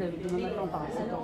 demain matin, on part à 7h.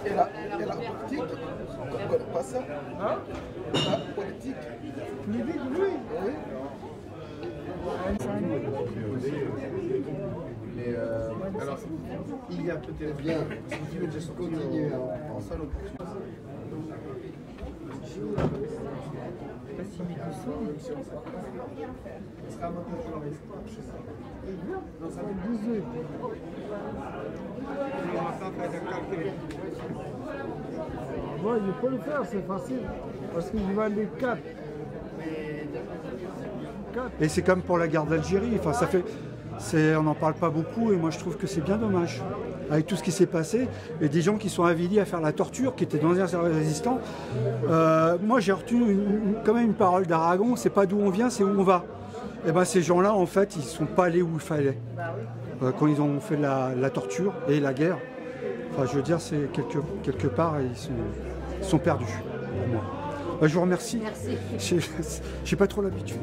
Et la politique, on ne connaît pas ça. Hein? La politique. Politique, oui. Oui. Mais alors, il y a peut-être bien, si tu veux juste continuer en salle Non, ça fait 12 œufs. Moi, je peux le faire, c'est facile. Parce que je vends les 4. Et c'est comme pour la guerre d'Algérie. Enfin, ça fait, on n'en parle pas beaucoup et moi je trouve que c'est bien dommage. Avec tout ce qui s'est passé et des gens qui sont avilis à faire la torture, qui étaient d'anciens résistants. Moi j'ai retenu quand même une parole d'Aragon, c'est pas d'où on vient, c'est où on va. Et ben ces gens-là, en fait, ils ne sont pas allés où il fallait. Quand ils ont fait la torture et la guerre. Enfin, je veux dire, c'est quelque part, ils sont perdus pour moi. Je vous remercie. Merci. J'ai pas trop l'habitude.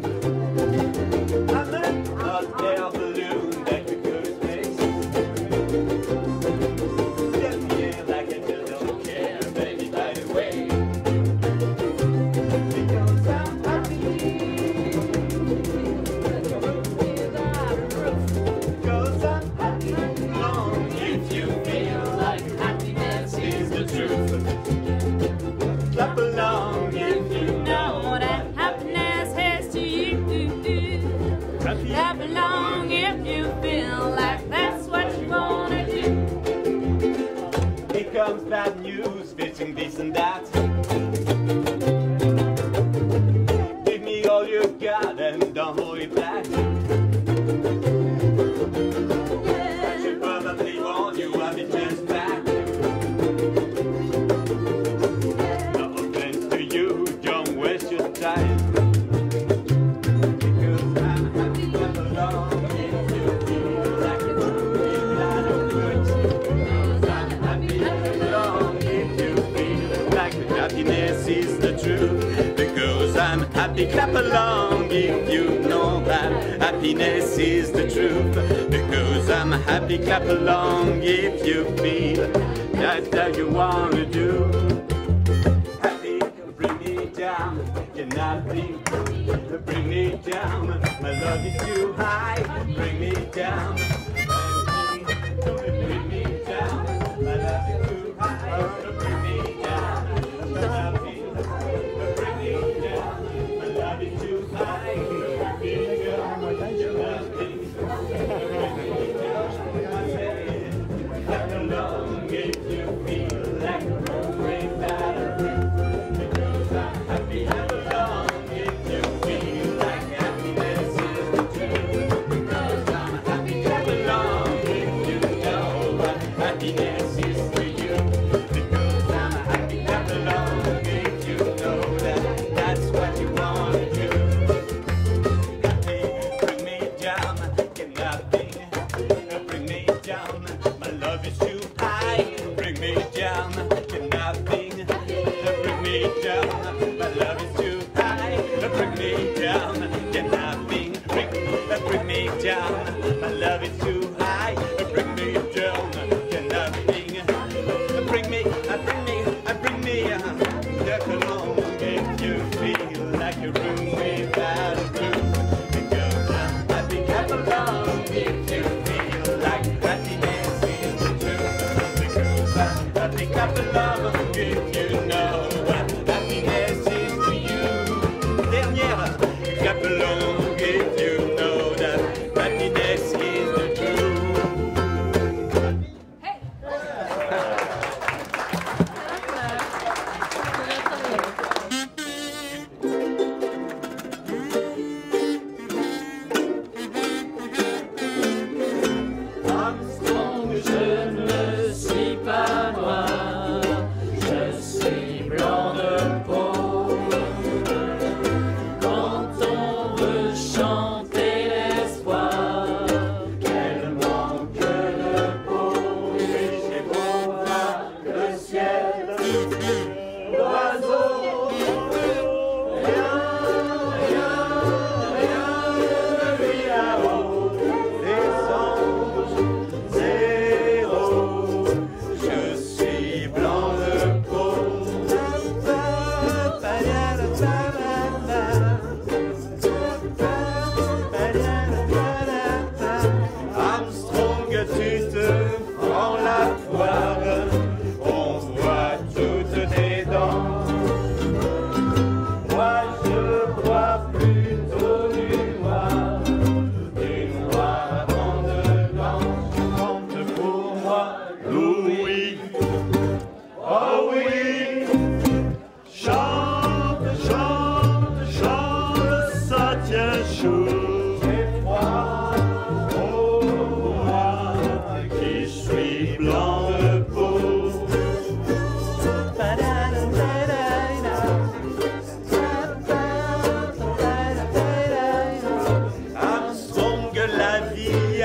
Clap along if you know what happiness has to you. Clap along if you feel like that's what you wanna do. Here comes bad news, fishing this and that. Give me all you got and don't hold it back. I should probably warn you, I'll be just back. Happiness is the truth, because I'm happy. Clap along if you know that happiness is the truth, because I'm happy. Clap along if you feel that you want to do. Happy, bring me down, cannot be. Bring me down, my love is too high. Bring me down, bring me down, my love is too high. Bring me down. My love is too high, bring me down, cannot be. Bring me, clap along if you feel like a room without a roof. Because I'm happy, clap along if you feel like happiness is the truth. Because I'm happy, clap along if you know what happiness is to you. Dernière, clap along if you know that happiness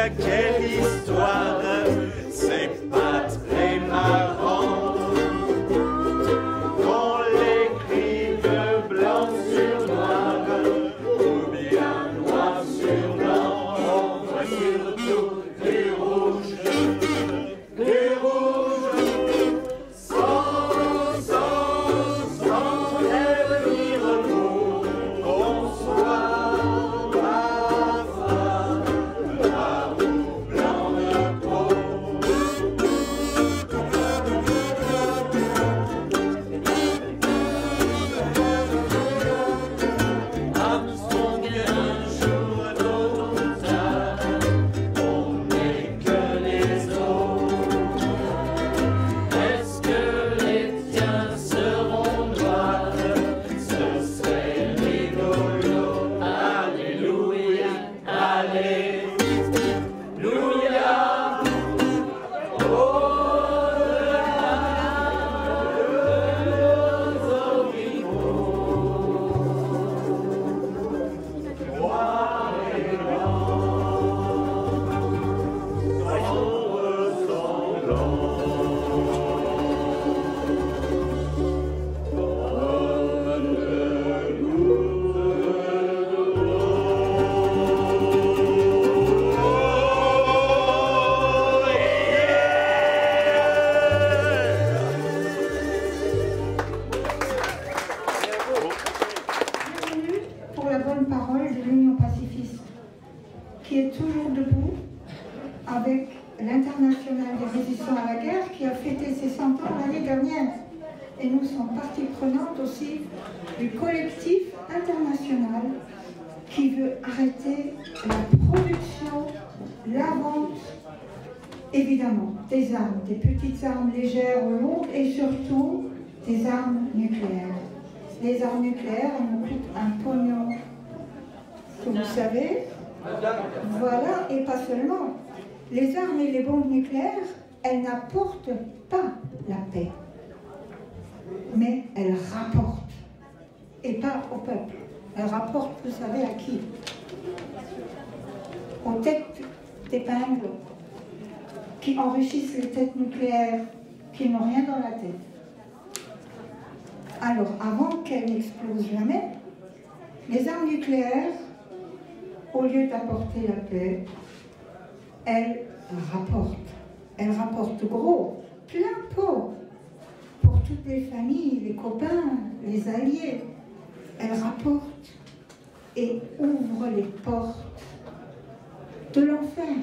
Alléluia, quelle histoire, c'est pas très marrant qu'on l'écrive blanc sur noir, ou bien noir sur blanc, on voit surtout du rouge, sans prévenir nous, qu'on soit bavard, noir ou blanc de peau. Armstrong, un jour, tôt ou tard, on n'est que les autres. Est-ce que les tiens seront noirs? Ce serait rigolo. Alléluia, alléluia. Pour la bonne parole de l'Union pacifiste, qui est toujours debout avec l'Internationale des résistants à la guerre, qui a fêté ses 100 ans l'année dernière. Et nous sommes partie prenante aussi du collectif international qui veut arrêter la production, la vente, évidemment, des armes, des petites armes légères ou lourdes, et surtout des armes nucléaires. Les armes nucléaires, elles nous coûtent un pognon, que vous savez. Voilà, et pas seulement. Les armes et les bombes nucléaires, elles n'apportent pas la paix. Mais elles rapportent. Et pas au peuple. Elles rapportent, vous savez, à qui? Aux têtes d'épingle qui enrichissent les têtes nucléaires, qui n'ont rien dans la tête. Alors, avant qu'elles n'explosent jamais, les armes nucléaires, au lieu d'apporter la paix, elles rapportent. Elles rapportent gros, plein pot, pour toutes les familles, les copains, les alliés. Elles rapportent et ouvrent les portes de l'enfer.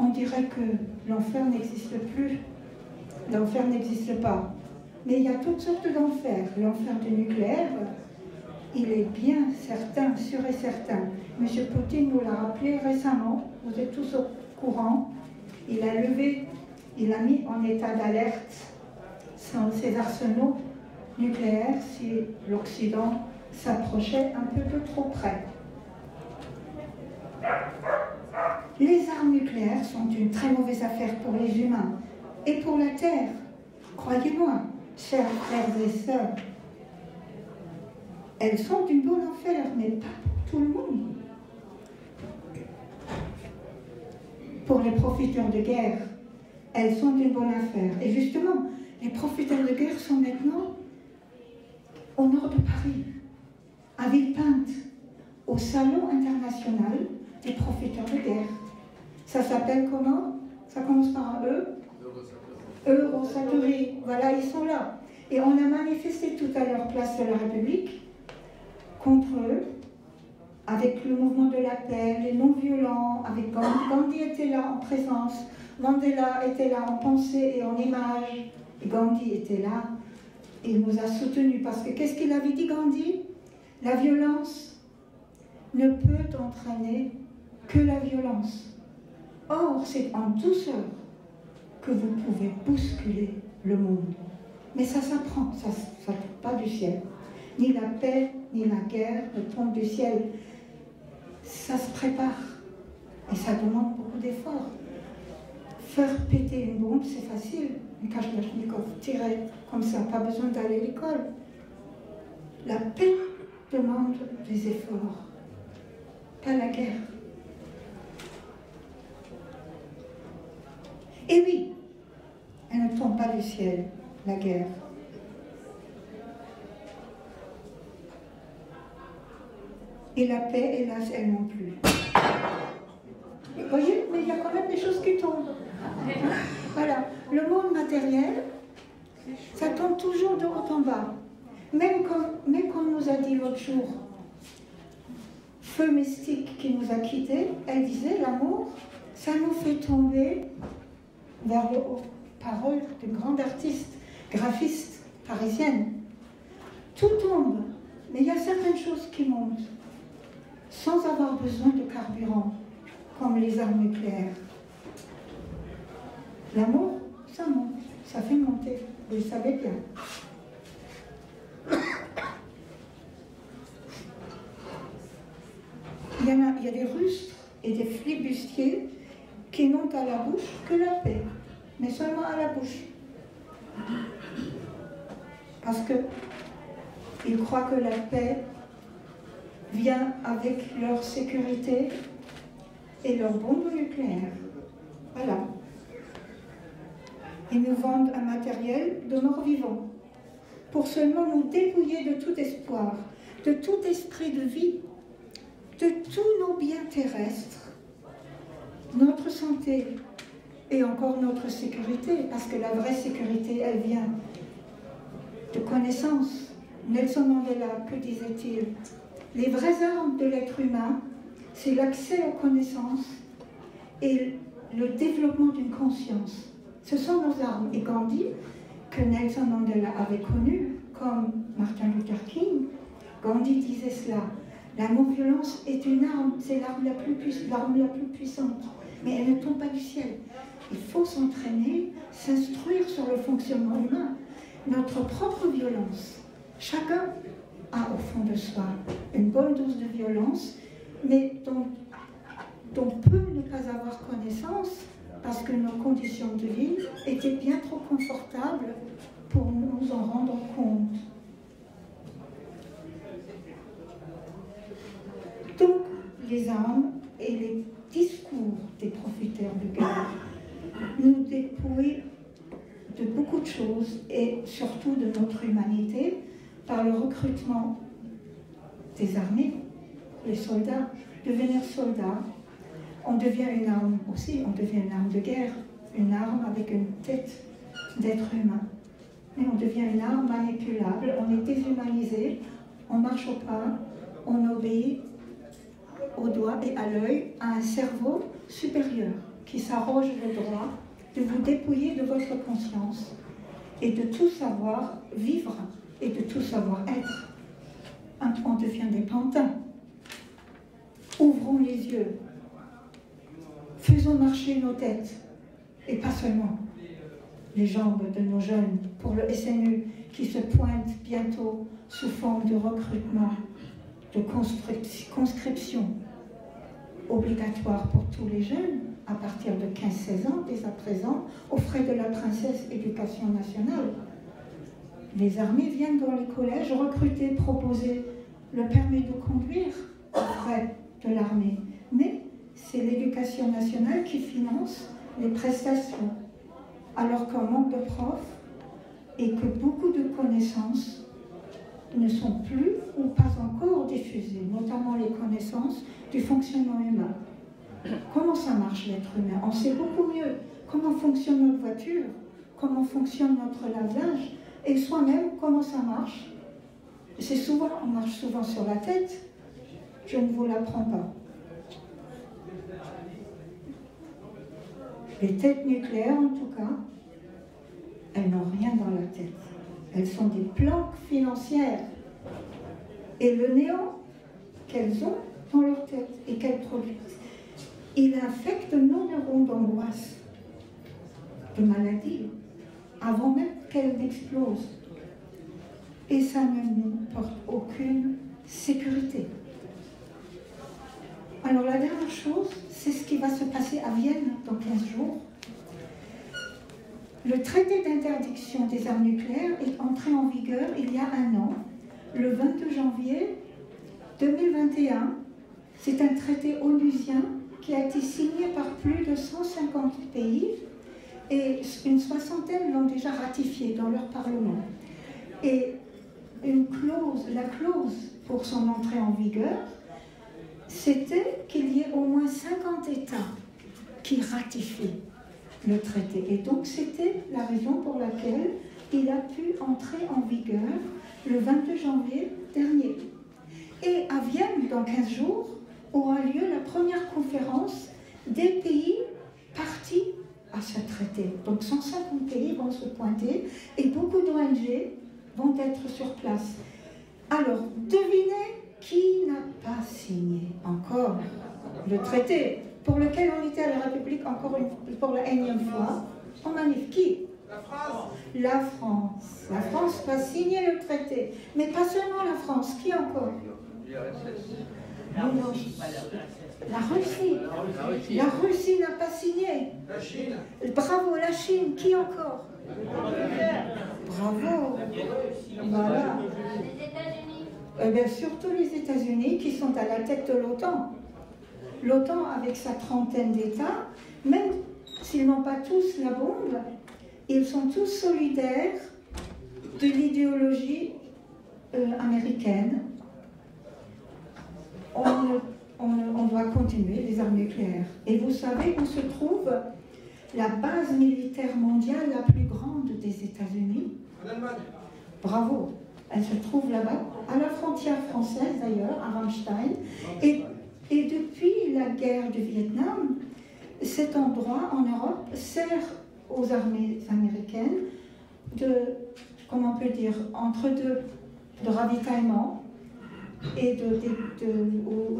On dirait que l'enfer n'existe plus. L'enfer n'existe pas. Mais il y a toutes sortes d'enfers. L'enfer du nucléaire, il est bien certain, sûr et certain. M. Poutine nous l'a rappelé récemment, vous êtes tous au courant. Il a mis en état d'alerte ses arsenaux nucléaires si l'Occident s'approchait un peu trop près. Les armes nucléaires sont une très mauvaise affaire pour les humains et pour la Terre. Croyez-moi, chers frères et sœurs, elles sont d'une bonne affaire, mais pas pour tout le monde. Pour les profiteurs de guerre, elles sont d'une bonne affaire. Et justement, les profiteurs de guerre sont maintenant au nord de Paris, à Villepinte, au Salon international des profiteurs de guerre. Ça s'appelle comment? Ça commence par un E. Eurosatory. Voilà, ils sont là. Et on a manifesté tout à l'heure place de la République contre eux, avec le mouvement de la paix, les non-violents, avec Gandhi. Gandhi était là en présence, Mandela était là en pensée et en image. Et Gandhi était là et il nous a soutenus. Parce que qu'est-ce qu'il avait dit, Gandhi? La violence ne peut entraîner que la violence. Or, c'est en douceur que vous pouvez bousculer le monde. Mais ça s'apprend, ça ne tombe pas du ciel. Ni la paix, ni la guerre ne tombent du ciel. Ça se prépare. Et ça demande beaucoup d'efforts. Faire péter une bombe, c'est facile. Un Kalachnikov, tirer comme ça, pas besoin d'aller à l'école. La paix demande des efforts, pas la guerre. du ciel, la guerre. Et la paix, hélas, elle non plus. Vous voyez, mais il y a quand même des choses qui tombent. Voilà, le monde matériel, ça tombe toujours de haut en bas. Même comme nous a dit l'autre jour, Feu Mystique qui nous a quittés, elle disait, l'amour, ça nous fait tomber vers le haut. Parole d'une grande artiste, graphiste parisienne. Tout tombe, mais il y a certaines choses qui montent, sans avoir besoin de carburant, comme les armes nucléaires. L'amour, ça monte, ça fait monter, vous le savez bien. Il y a des rustres et des flibustiers qui n'ont à la bouche que la paix, mais seulement à la bouche. Parce qu'ils croient que la paix vient avec leur sécurité et leur bombe nucléaire. Voilà. Ils nous vendent un matériel de mort-vivant pour seulement nous dépouiller de tout espoir, de tout esprit de vie, de tous nos biens terrestres, notre santé et encore notre sécurité, parce que la vraie sécurité, elle vient de connaissance. Nelson Mandela, que disait-il? Les vraies armes de l'être humain, c'est l'accès aux connaissances et le développement d'une conscience. Ce sont nos armes. Et Gandhi, que Nelson Mandela avait connu, comme Martin Luther King, Gandhi disait cela. La non-violence est une arme, c'est l'arme la plus puissante, mais elle ne tombe pas du ciel. Il faut s'entraîner, s'instruire sur le fonctionnement humain. Notre propre violence, chacun a au fond de soi une bonne dose de violence, mais dont peut ne pas avoir connaissance parce que nos conditions de vie étaient bien trop confortables pour nous en rendre compte. Donc, les armes et les discours des profiteurs de guerre nous dépouillent de beaucoup de choses et surtout de notre humanité par le recrutement des armées, les soldats. Devenir soldat, on devient une arme aussi, on devient une arme de guerre, une arme avec une tête d'être humain. Mais on devient une arme manipulable, on est déshumanisé, on marche au pas, on obéit au doigt et à l'œil à un cerveau supérieur qui s'arroge le droit de vous dépouiller de votre conscience et de tout savoir vivre et de tout savoir être. On devient des pantins. Ouvrons les yeux. Faisons marcher nos têtes et pas seulement les jambes de nos jeunes pour le SNU qui se pointe bientôt sous forme de recrutement, de conscription obligatoire pour tous les jeunes à partir de 15-16 ans, dès à présent, aux frais de la princesse éducation nationale. Les armées viennent dans les collèges recruter, proposer le permis de conduire aux frais de l'armée. Mais c'est l'éducation nationale qui finance les prestations, alors qu'un manque de profs et que beaucoup de connaissances ne sont plus ou pas encore diffusées, notamment les connaissances du fonctionnement humain. Comment ça marche l'être humain? On sait beaucoup mieux comment fonctionne notre voiture, comment fonctionne notre lave-linge, et soi-même comment ça marche. C'est souvent, on marche souvent sur la tête, je ne vous l'apprends pas. Les têtes nucléaires, en tout cas, elles n'ont rien dans la tête. Elles sont des planques financières. Et le néant qu'elles ont dans leur tête et qu'elles produisent, il infecte nos neurones d'angoisse, de maladie, avant même qu'elles n'explosent. Et ça ne nous porte aucune sécurité. Alors la dernière chose, c'est ce qui va se passer à Vienne dans 15 jours. Le traité d'interdiction des armes nucléaires est entré en vigueur il y a un an, le 22 janvier 2021. C'est un traité onusien qui a été signé par plus de 150 pays Et une soixantaine l'ont déjà ratifié dans leur Parlement. Et la clause pour son entrée en vigueur, c'était qu'il y ait au moins 50 États qui ratifient le traité. Et donc c'était la raison pour laquelle il a pu entrer en vigueur le 22 janvier dernier. Et à Vienne, dans 15 jours, aura lieu la première conférence des pays partis à ce traité. Donc 150 pays vont se pointer et beaucoup d'ONG vont être sur place. Alors, devinez qui n'a pas signé encore le traité pour lequel on était à la République pour la énième fois en manif. Qui? La France. La France. La France va signer le traité. Mais pas seulement la France. Qui encore? La Russie. La Russie n'a pas signé. La Chine. Bravo, la Chine. Qui encore? Bravo. Voilà. Eh bien, surtout les États-Unis qui sont à la tête de l'OTAN. L'OTAN, avec sa trentaine d'États, même s'ils n'ont pas tous la bombe, ils sont tous solidaires de l'idéologie américaine. On doit continuer les armes nucléaires. Et vous savez où se trouve la base militaire mondiale la plus grande des États-Unis? En Allemagne. Bravo. Elle se trouve là-bas, à la frontière française d'ailleurs, à Ramstein. Et depuis la guerre du Vietnam, cet endroit en Europe sert aux armées américaines comment on peut dire, entre deux, de ravitaillement et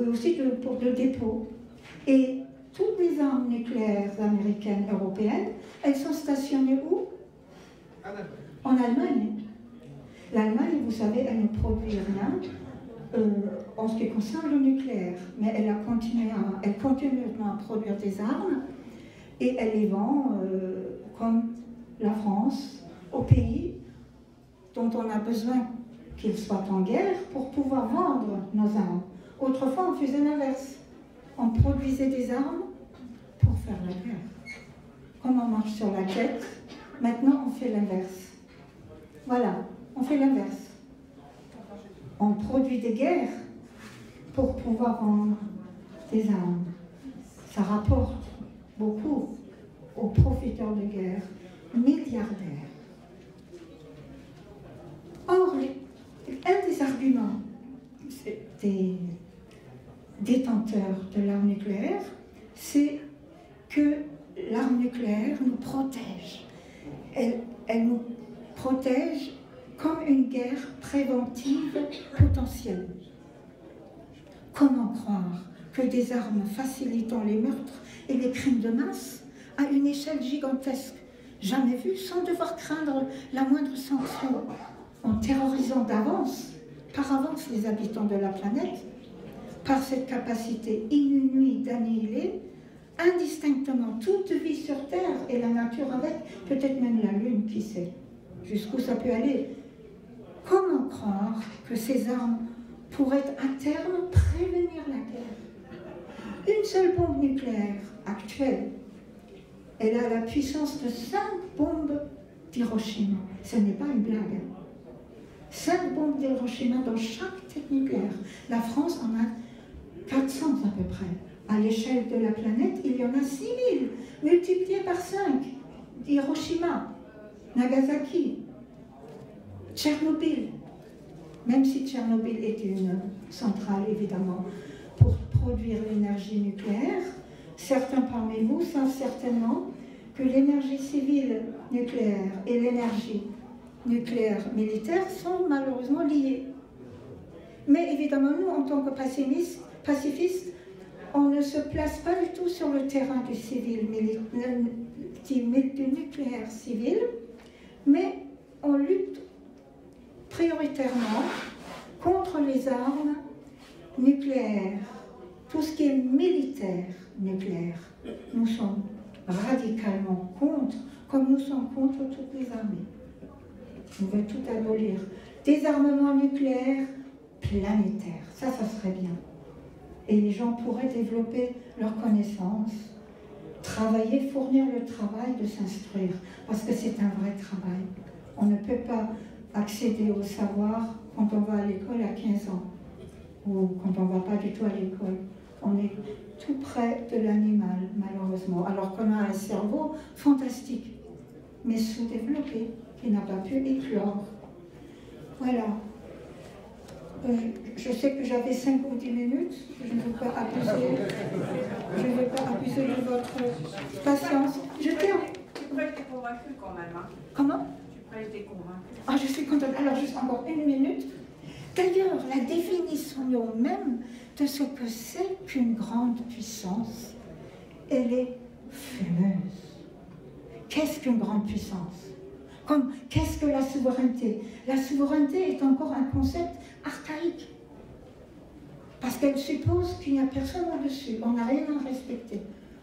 aussi pour le dépôt. Et toutes les armes nucléaires américaines, européennes, elles sont stationnées où? En Allemagne. L'Allemagne, vous savez, elle ne produit rien en ce qui concerne le nucléaire, mais elle continue à produire des armes et elle les vend, comme la France, aux pays dont on a besoin qu'ils soient en guerre pour pouvoir vendre nos armes. Autrefois, on faisait l'inverse. On produisait des armes pour faire la guerre. Comme on marche sur la tête, maintenant on fait l'inverse. Voilà, on fait l'inverse. On produit des guerres pour pouvoir vendre des armes. Ça rapporte beaucoup aux profiteurs de guerre, milliardaires. Or, un des arguments des détenteurs de l'arme nucléaire, c'est que l'arme nucléaire nous protège. Elle nous protège comme une guerre préventive potentielle. Comment croire que des armes facilitant les meurtres et les crimes de masse à une échelle gigantesque, jamais vue, sans devoir craindre la moindre sanction, en terrorisant par avance les habitants de la planète, par cette capacité inouïe d'annihiler indistinctement toute vie sur Terre et la nature avec, peut-être même la Lune, qui sait jusqu'où ça peut aller. Comment croire que ces armes pourraient à terme prévenir la guerre? Une seule bombe nucléaire actuelle, elle a la puissance de 5 bombes d'Hiroshima. Ce n'est pas une blague. 5 bombes d'Hiroshima dans chaque tête nucléaire. La France en a 400 à peu près. À l'échelle de la planète, il y en a 6000, multipliés par 5. Hiroshima, Nagasaki, Tchernobyl. Même si Tchernobyl est une centrale, évidemment, pour produire l'énergie nucléaire, certains parmi vous savent certainement que l'énergie civile nucléaire et l'énergie nucléaire militaire sont malheureusement liées. Mais évidemment, nous, en tant que pacifistes, on ne se place pas du tout sur le terrain du nucléaire civil, mais on lutte prioritairement contre les armes nucléaires, tout ce qui est militaire nucléaire. Nous sommes radicalement contre, comme nous sommes contre toutes les armées. On veut tout abolir. Désarmement nucléaire planétaire, ça serait bien. Et les gens pourraient développer leurs connaissances, travailler, fournir le travail de s'instruire, parce que c'est un vrai travail. On ne peut pas accéder au savoir quand on va à l'école à 15 ans, ou quand on ne va pas du tout à l'école. On est tout près de l'animal, malheureusement, alors qu'on a un cerveau fantastique, mais sous-développé, qui n'a pas pu éclore. Voilà. Je sais que j'avais 5 ou 10 minutes, je ne veux pas abuser de votre patience. Tu pourrais être convaincu quand même. Hein. Comment? Tu pourrais être convaincu. Ah, je suis contente. Alors, juste encore 1 minute. D'ailleurs, la définition même de ce que c'est qu'une grande puissance, elle est fumeuse. Qu'est-ce qu'une grande puissance? Qu'est-ce que la souveraineté? La souveraineté est encore un concept archaïque. Parce qu'elle suppose qu'il n'y a personne au-dessus. On n'a rien à respecter.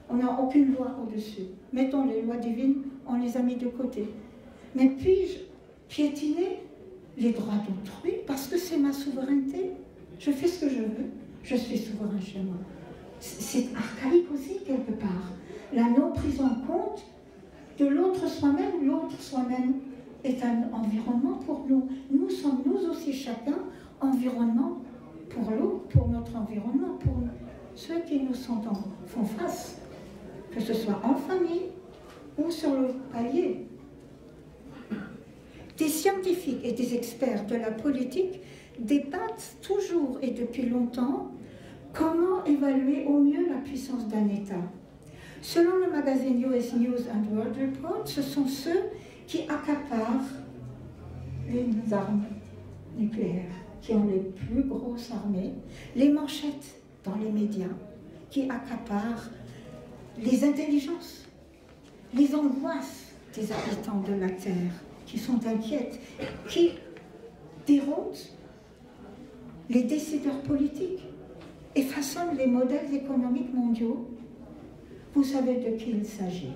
On n'a aucune loi au-dessus. Mettons les lois divines, on les a mis de côté. Mais puis-je piétiner les droits d'autrui parce que c'est ma souveraineté? Je fais ce que je veux. Je suis souverain chez moi. C'est archaïque aussi, quelque part. La non-prise en compte de l'autre soi-même. L'autre soi-même est un environnement pour nous. Nous sommes, nous aussi, chacun, environnement pour l'autre, pour notre environnement, pour ceux qui nous font face, que ce soit en famille ou sur le palier. Des scientifiques et des experts de la politique débattent toujours et depuis longtemps comment évaluer au mieux la puissance d'un État. Selon le magazine US News and World Report, ce sont ceux qui accaparent les armes nucléaires, qui ont les plus grosses armées, les manchettes dans les médias, qui accaparent les intelligences, les angoisses des habitants de la Terre, qui sont inquiètes, qui déroutent les décideurs politiques et façonnent les modèles économiques mondiaux. Vous savez de qui il s'agit.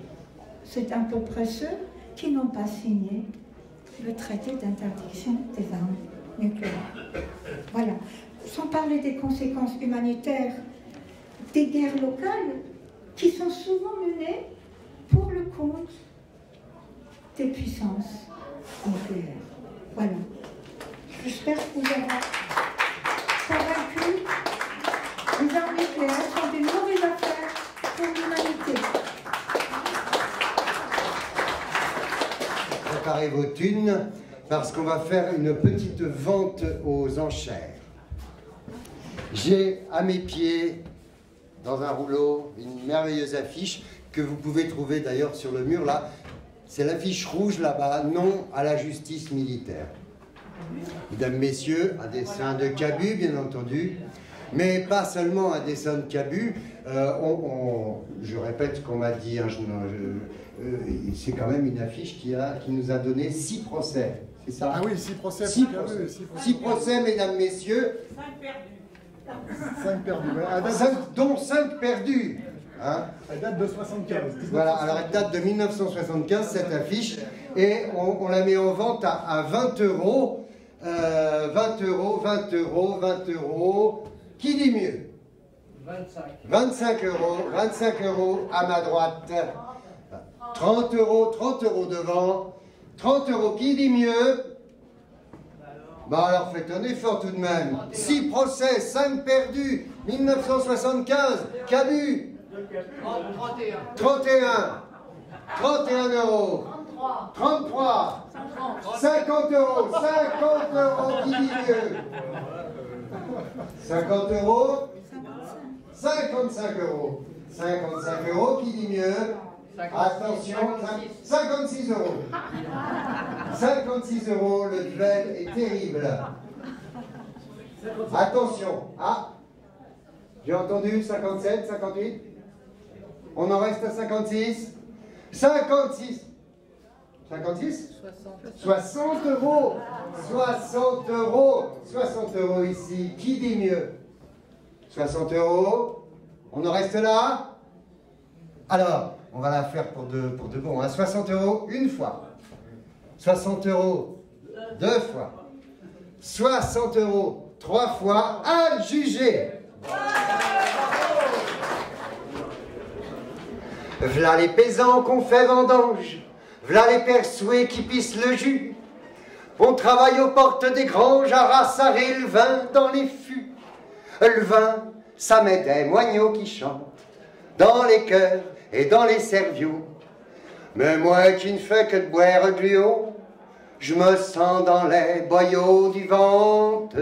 C'est à peu près ceux qui n'ont pas signé le traité d'interdiction des armes nucléaires. Voilà. Sans parler des conséquences humanitaires des guerres locales qui sont souvent menées pour le compte des puissances nucléaires. Voilà. J'espère que vous avez convaincu que les armes nucléaires sont des mauvaises affaires pour l'humanité. Préparez vos thunes parce qu'on va faire une petite vente aux enchères. J'ai à mes pieds, dans un rouleau, une merveilleuse affiche que vous pouvez trouver d'ailleurs sur le mur là. C'est l'affiche rouge là-bas, non à la justice militaire. Mesdames, Messieurs, un dessin de Cabu, bien entendu, mais pas seulement un dessin de Cabu. Je répète ce qu'on m'a dit, hein, c'est quand même une affiche qui nous a donné 6 procès, c'est ça? Ah oui, 6 procès. 6 procès, mesdames, messieurs. 5 perdus. 5 perdus, voilà. Dont 5 perdus. Hein? Elle date de 75. Voilà, alors elle date de 1975, cette affiche, et on la met en vente à 20 euros. 20 euros, 20 euros, 20 euros. Qui dit mieux? 25 euros, 25 euros à ma droite. 30 euros devant. 30 euros, qui dit mieux? Bah alors faites un effort tout de même. 6 procès, 5 perdus, 1975, Cabu. 31 euros. 33. 50 euros, 50 euros, qui dit mieux? 50 euros. 55 euros. 55 euros, qui dit mieux? Attention, 56 euros. 56 euros, le duel est terrible. Attention. Ah, j'ai entendu 57, 58. On en reste à 56. 56. 56 60 euros. 60 euros. 60 euros ici. Qui dit mieux? 60 euros. On en reste là. Alors, on va la faire pour de bon. Hein. 60 euros une fois. 60 euros 2 fois. 60 euros 3 fois. À juger. V'là les paysans qu'on fait vendange, v'là les persués qui pissent le jus. On travaille aux portes des granges à rassarer le vin dans les fûts. Le vin, ça met des moignons qui chantent dans les chœurs et dans les serviaux. Mais moi qui ne fais que de boire de l'eau, je me sens dans les boyaux du ventre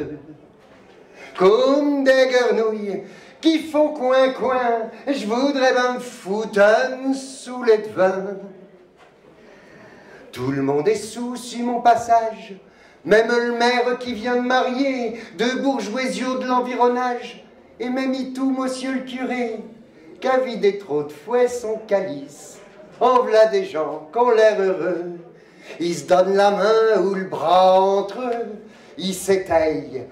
comme des grenouilles qui font coin-coin. Je voudrais bien me foutre un soulet de vin. Tout le monde est sous sur mon passage, même le maire qui vient de marier deux bourgeoisios de l'environnage, et même tout monsieur le curé qui a vidé trop de fouet son calice. En v'là des gens qui ont l'air heureux, ils se donnent la main ou le bras entre eux, ils s'étayent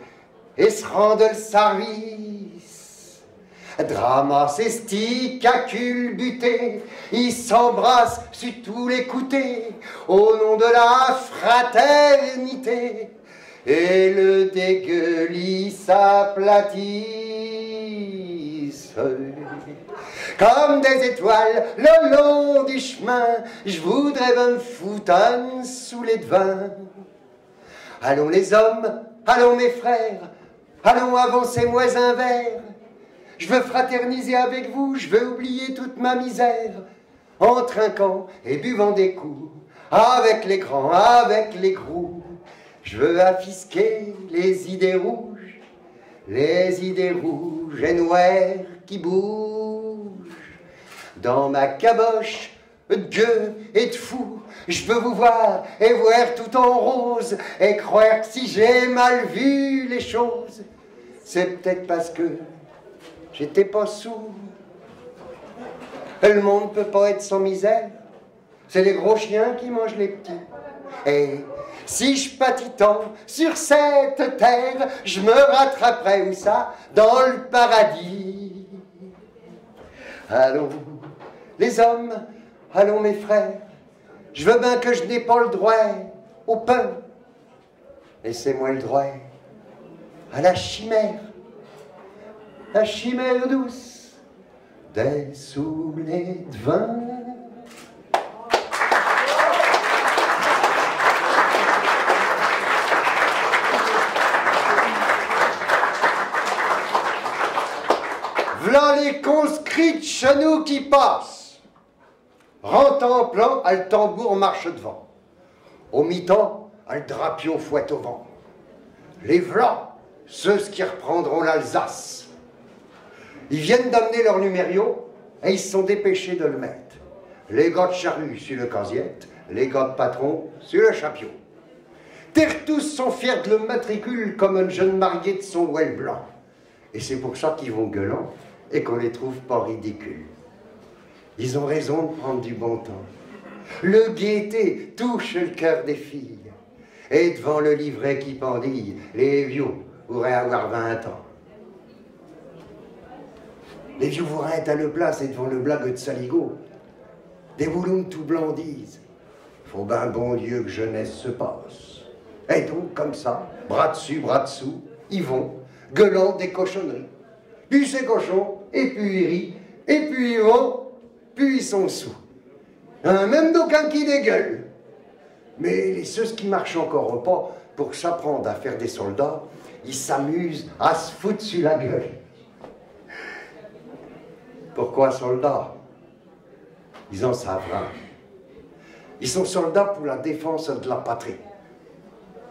et se rendent le service. Drama, cestique, à culbuté, ils s'embrassent sur tous les côtés, au nom de la fraternité, et le dégueulis s'aplatisse. Comme des étoiles le long du chemin, je voudrais bien me foutre un soulet de vin. Allons les hommes, allons mes frères, allons avancez-moi un verre. Je veux fraterniser avec vous, je veux oublier toute ma misère, en trinquant et buvant des coups, avec les grands, avec les gros. Je veux affisquer les idées rouges et noires qui bougent. Dans ma caboche de gueux et de fou, je veux vous voir et voir tout en rose, et croire que si j'ai mal vu les choses, c'est peut-être parce que j'étais pas sourd. Le monde peut pas être sans misère, c'est les gros chiens qui mangent les petits. Et si je pâtis tant sur cette terre, je me rattraperai où ça? Dans le paradis. Allons les hommes, allons mes frères, je veux bien que je n'ai pas le droit au pain. Laissez-moi le droit à la chimère douce des soulets de vin. V'là les conscrits de chez nous qui passent. Rentrant en plan, à le tambour marche devant. Au mi-temps, à le drapio fouette au vent. Les v'là, ceux qui reprendront l'Alsace. Ils viennent d'amener leur numéro et ils se sont dépêchés de le mettre. Les gars de charrue sur le casiette, les gars de patron sur le chapiot. Terre tous sont fiers de le matricule comme un jeune marié de son ouel blanc. Et c'est pour ça qu'ils vont gueulant et qu'on les trouve pas ridicules. Ils ont raison de prendre du bon temps. Le gaieté touche le cœur des filles. Et devant le livret qui pendille, les vieux pourraient avoir 20 ans. Les vieux vouraient à le place et devant le blague de Saligo. Des boulons tout blancs disent « Faut ben bon Dieu que jeunesse se passe ». Et donc, comme ça, bras dessus, bras dessous, ils vont, gueulant des cochonneries. Puis ces cochons, et puis ils rient, et puis ils vont, puis ils sont sous. Même d'aucun qui dégueule. Mais ceux qui marchent encore pas pour s'apprendre à faire des soldats, ils s'amusent à se foutre sur la gueule. Pourquoi soldats? Ils en savent rien. Ils sont soldats pour la défense de la patrie.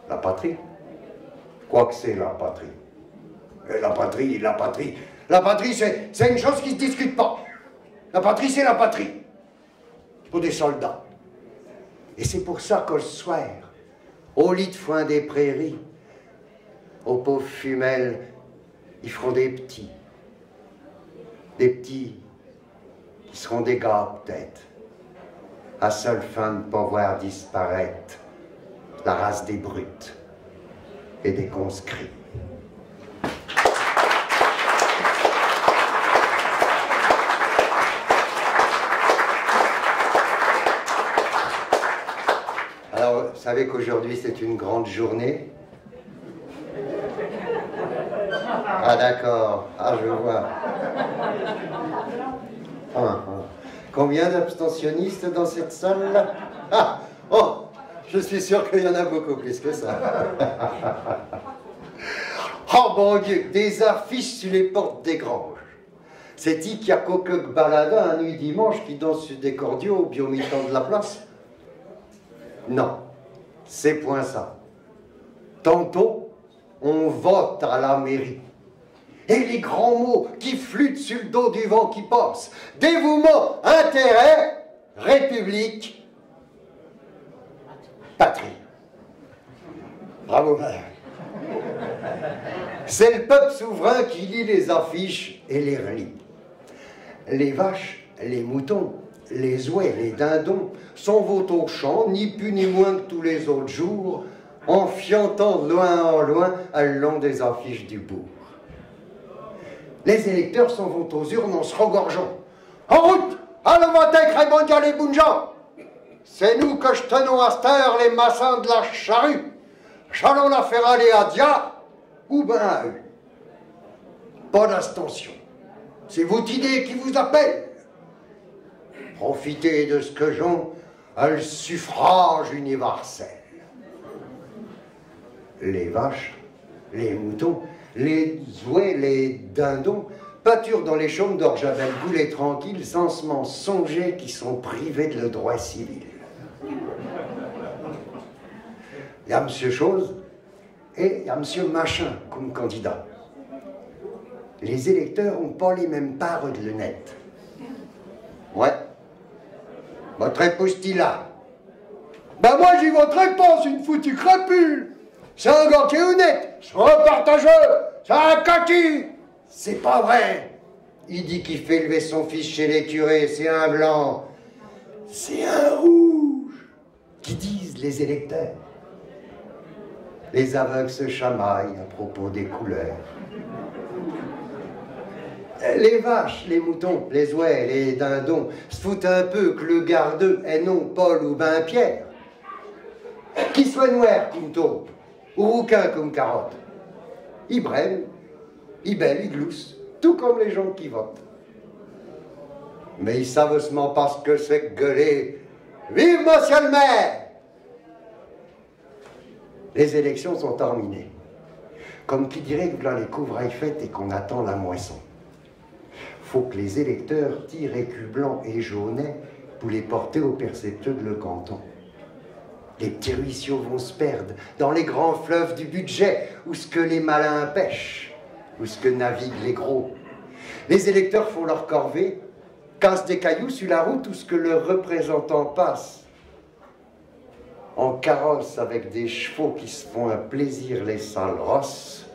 La patrie? Quoi que c'est la patrie? Et la patrie, la patrie. La patrie, c'est une chose qui ne se discute pas. La patrie, c'est la patrie. Pour des soldats. Et c'est pour ça que le soir, au lit de foin des prairies, aux pauvres femelles, ils feront des petits. Des petits qui seront des gars, peut-être, à seule fin de ne pas voir disparaître la race des brutes et des conscrits. Alors, vous savez qu'aujourd'hui, c'est une grande journée. Ah d'accord, ah je vois. Combien d'abstentionnistes dans cette salle? Ah, oh, je suis sûr qu'il y en a beaucoup plus que ça. Oh bon Dieu, des affiches sur les portes des granges. C'est dit qu'il y a quelques baladins un nuit dimanche qui dansent sur des cordiaux au biomitant de la place. Non, c'est point ça. Tantôt, on vote à la mairie. Et les grands mots qui flûtent sur le dos du vent qui passe. Dévouement, intérêt, république, patrie. Bravo, madame. C'est le peuple souverain qui lit les affiches et les relit. Les vaches, les moutons, les ouets, les dindons s'en vont au champ, ni plus ni moins que tous les autres jours, en fiantant de loin en loin à le long des affiches du bourg. Les électeurs s'en vont aux urnes en se regorgeant. En route, à le voter, Raymond les Bounjan. C'est nous que je tenons à cette heure les massins de la charrue. J'allons la faire aller à Dia ou ben à eux. Pas d'abstention. C'est votre idée qui vous appelle. Profitez de ce que j'en à le suffrage universel. Les vaches, les moutons, les ouets, les dindons pâturent dans les chaumes d'Orjavel, boulets tranquilles, sans se mensonger qui sont privés de le droit civil. Il y a M. Chose et il y a M. Machin comme candidat. Les électeurs n'ont pas les mêmes parts de lunettes. Ouais. Votre postilla. Ben moi j'y voterai pas, c'est une foutue crapule. C'est un gars qui est honnête, c'est un partageux, c'est un kaki. C'est pas vrai. Il dit qu'il fait élever son fils chez les curés, c'est un blanc. C'est un rouge, qui disent les électeurs. Les aveugles se chamaillent à propos des couleurs. Les vaches, les moutons, les ouets, les dindons se foutent un peu que le gardeux est non Paul ou ben Pierre. Qu'il soit noir comme taupe, ou rouquin comme carotte. Ils brêlent, ils bêlent, ils gloussent, tout comme les gens qui votent. Mais ils savent seulement pas ce que c'est que gueuler « Vive monsieur le maire !» Les élections sont terminées. Comme qui dirait que là les couvrailles faites et qu'on attend la moisson. Faut que les électeurs tirent écus blancs et jaunets pour les porter au percepteur de le canton. Les petits ruisseaux vont se perdre dans les grands fleuves du budget, où ce que les malins pêchent, où ce que naviguent les gros. Les électeurs font leur corvée, cassent des cailloux sur la route où ce que leurs représentants passent. En carrosse avec des chevaux qui se font un plaisir les sales rosses,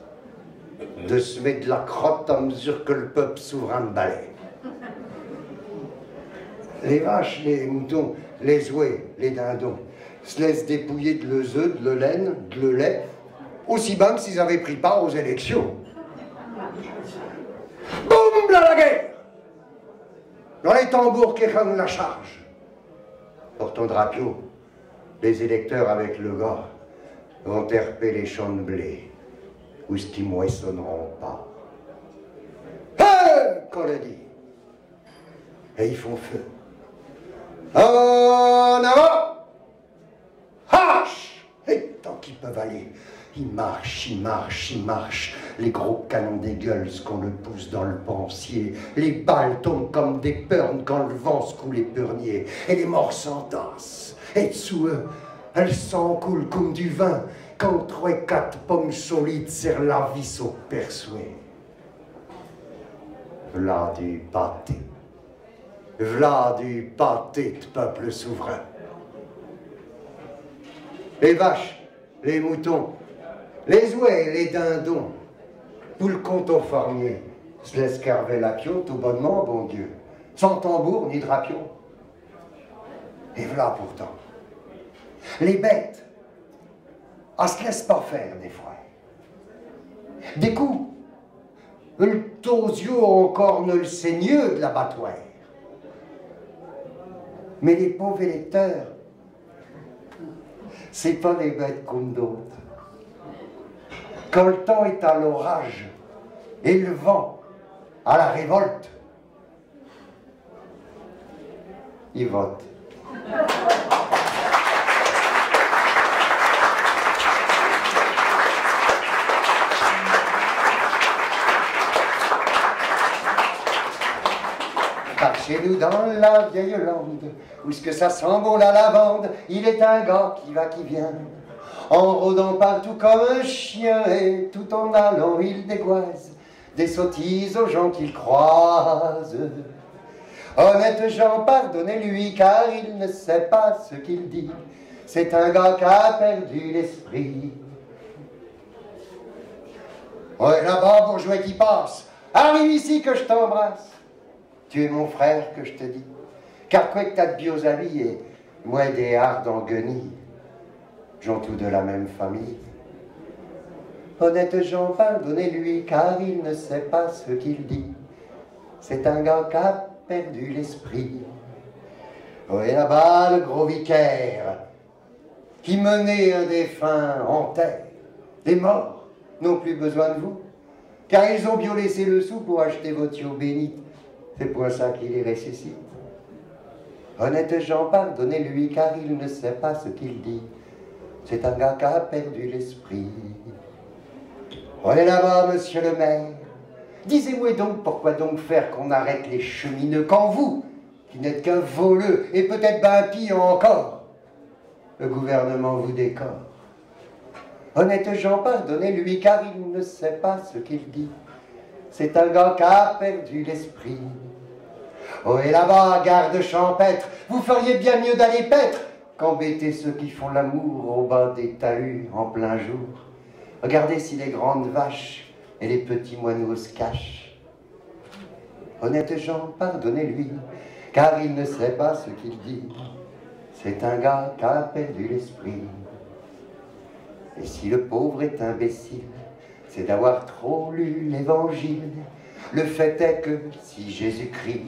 de se mettre de la crotte à mesure que le peuple souverain balaye. Les vaches, les moutons, les ouets, les dindons se laissent dépouiller de leurs œufs, de leur laine, de leur lait, aussi bien que s'ils avaient pris part aux élections. Boum, là la guerre! Dans les tambours qui rangent la charge. Portons drapeau, les électeurs avec le gars vont terper les champs de blé, où ce qui moissonneront pas. Hé! Qu'on le dit. Et ils font feu. En avant! Hache! Et tant qu'ils peuvent aller, ils marchent, ils marchent, ils marchent. Les gros canons dégueulent qu'on le pousse dans le pensier. Les balles tombent comme des pernes quand le vent secoue les purniers. Et les morts s'entassent. Et dessous eux, elles s'en coulent comme du vin quand 3 et 4 pommes solides serrent la vis au persuet. V'là du pâté. V'là du pâté de peuple souverain. Les vaches, les moutons, les ouets, les dindons, pour le compte fermier, se laissent carver la pio tout bonnement, bon Dieu, sans tambour ni drapion. Et voilà pourtant, les bêtes, elles se laissent pas faire des fois. Des coups, le tosio encore ne le saigneux de l'abattoir. Mais les pauvres électeurs, c'est pas des bêtes comme d'autres. Quand le temps est à l'orage et le vent à la révolte, il vote. Par chez nous dans la vieille lande, où ce que ça sent bon la lavande, il est un gars qui va qui vient, en rôdant partout comme un chien, et tout en allant il dégoise des sottises aux gens qu'il croise. Honnête gens, pardonnez-lui, car il ne sait pas ce qu'il dit, c'est un gars qui a perdu l'esprit. Ouais, là-bas, bourgeois qui passe, arrive ici que je t'embrasse. Tu es mon frère que je te dis, car quoi que t'as de bios amis et moi des hardes en guenilles, j'en tous de la même famille. Honnête gens, pardonnez-lui, car il ne sait pas ce qu'il dit, c'est un gars qui a perdu l'esprit. Oh, et là-bas, le gros vicaire, qui menait un défunt en terre, les morts n'ont plus besoin de vous, car ils ont bien laissé le sou pour acheter votre eau bénite. C'est pour ça qu'il les ressuscite. Honnête gens, pardonnez-lui, car il ne sait pas ce qu'il dit. C'est un gars qui a perdu l'esprit. On est là-bas, monsieur le maire. Disez-moi donc, pourquoi donc faire qu'on arrête les cheminots quand vous, qui n'êtes qu'un voleux, et peut-être ben pire encore, le gouvernement vous décore. Honnête gens, pardonnez-lui, car il ne sait pas ce qu'il dit. C'est un gars qui a perdu l'esprit. Oh, et là-bas, garde champêtre, vous feriez bien mieux d'aller paître qu'embêter ceux qui font l'amour au bas des talus en plein jour. Regardez si les grandes vaches et les petits moineaux se cachent. Honnête gens, pardonnez-lui, car il ne sait pas ce qu'il dit. C'est un gars qui a perdu l'esprit. Et si le pauvre est imbécile, c'est d'avoir trop lu l'Évangile. Le fait est que si Jésus-Christ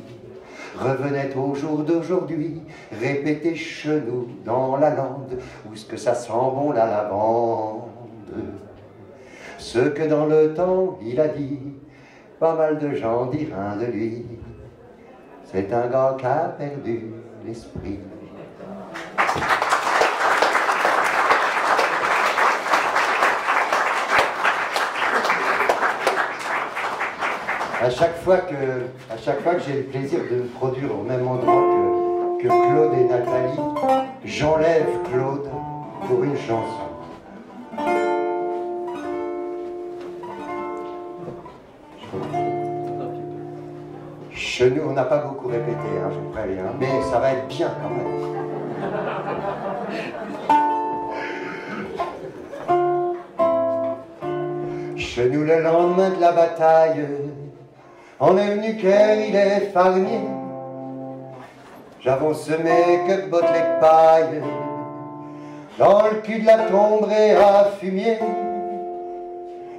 revenait au jour d'aujourd'hui, répéter chez nous dans la lande, où ce que ça sent bon la lavande, ce que dans le temps il a dit, pas mal de gens diront de lui, c'est un gars qui a perdu l'esprit. À chaque fois que j'ai le plaisir de me produire au même endroit que Claude et Nathalie, j'enlève Claude pour une chanson. Chez nous, on n'a pas beaucoup répété, hein, je vous préviens, mais ça va être bien quand même. Chez nous, le lendemain de la bataille, on est venu car il est farnier. J'avons semé que de bottes de paille dans le cul de la tomberie à fumier,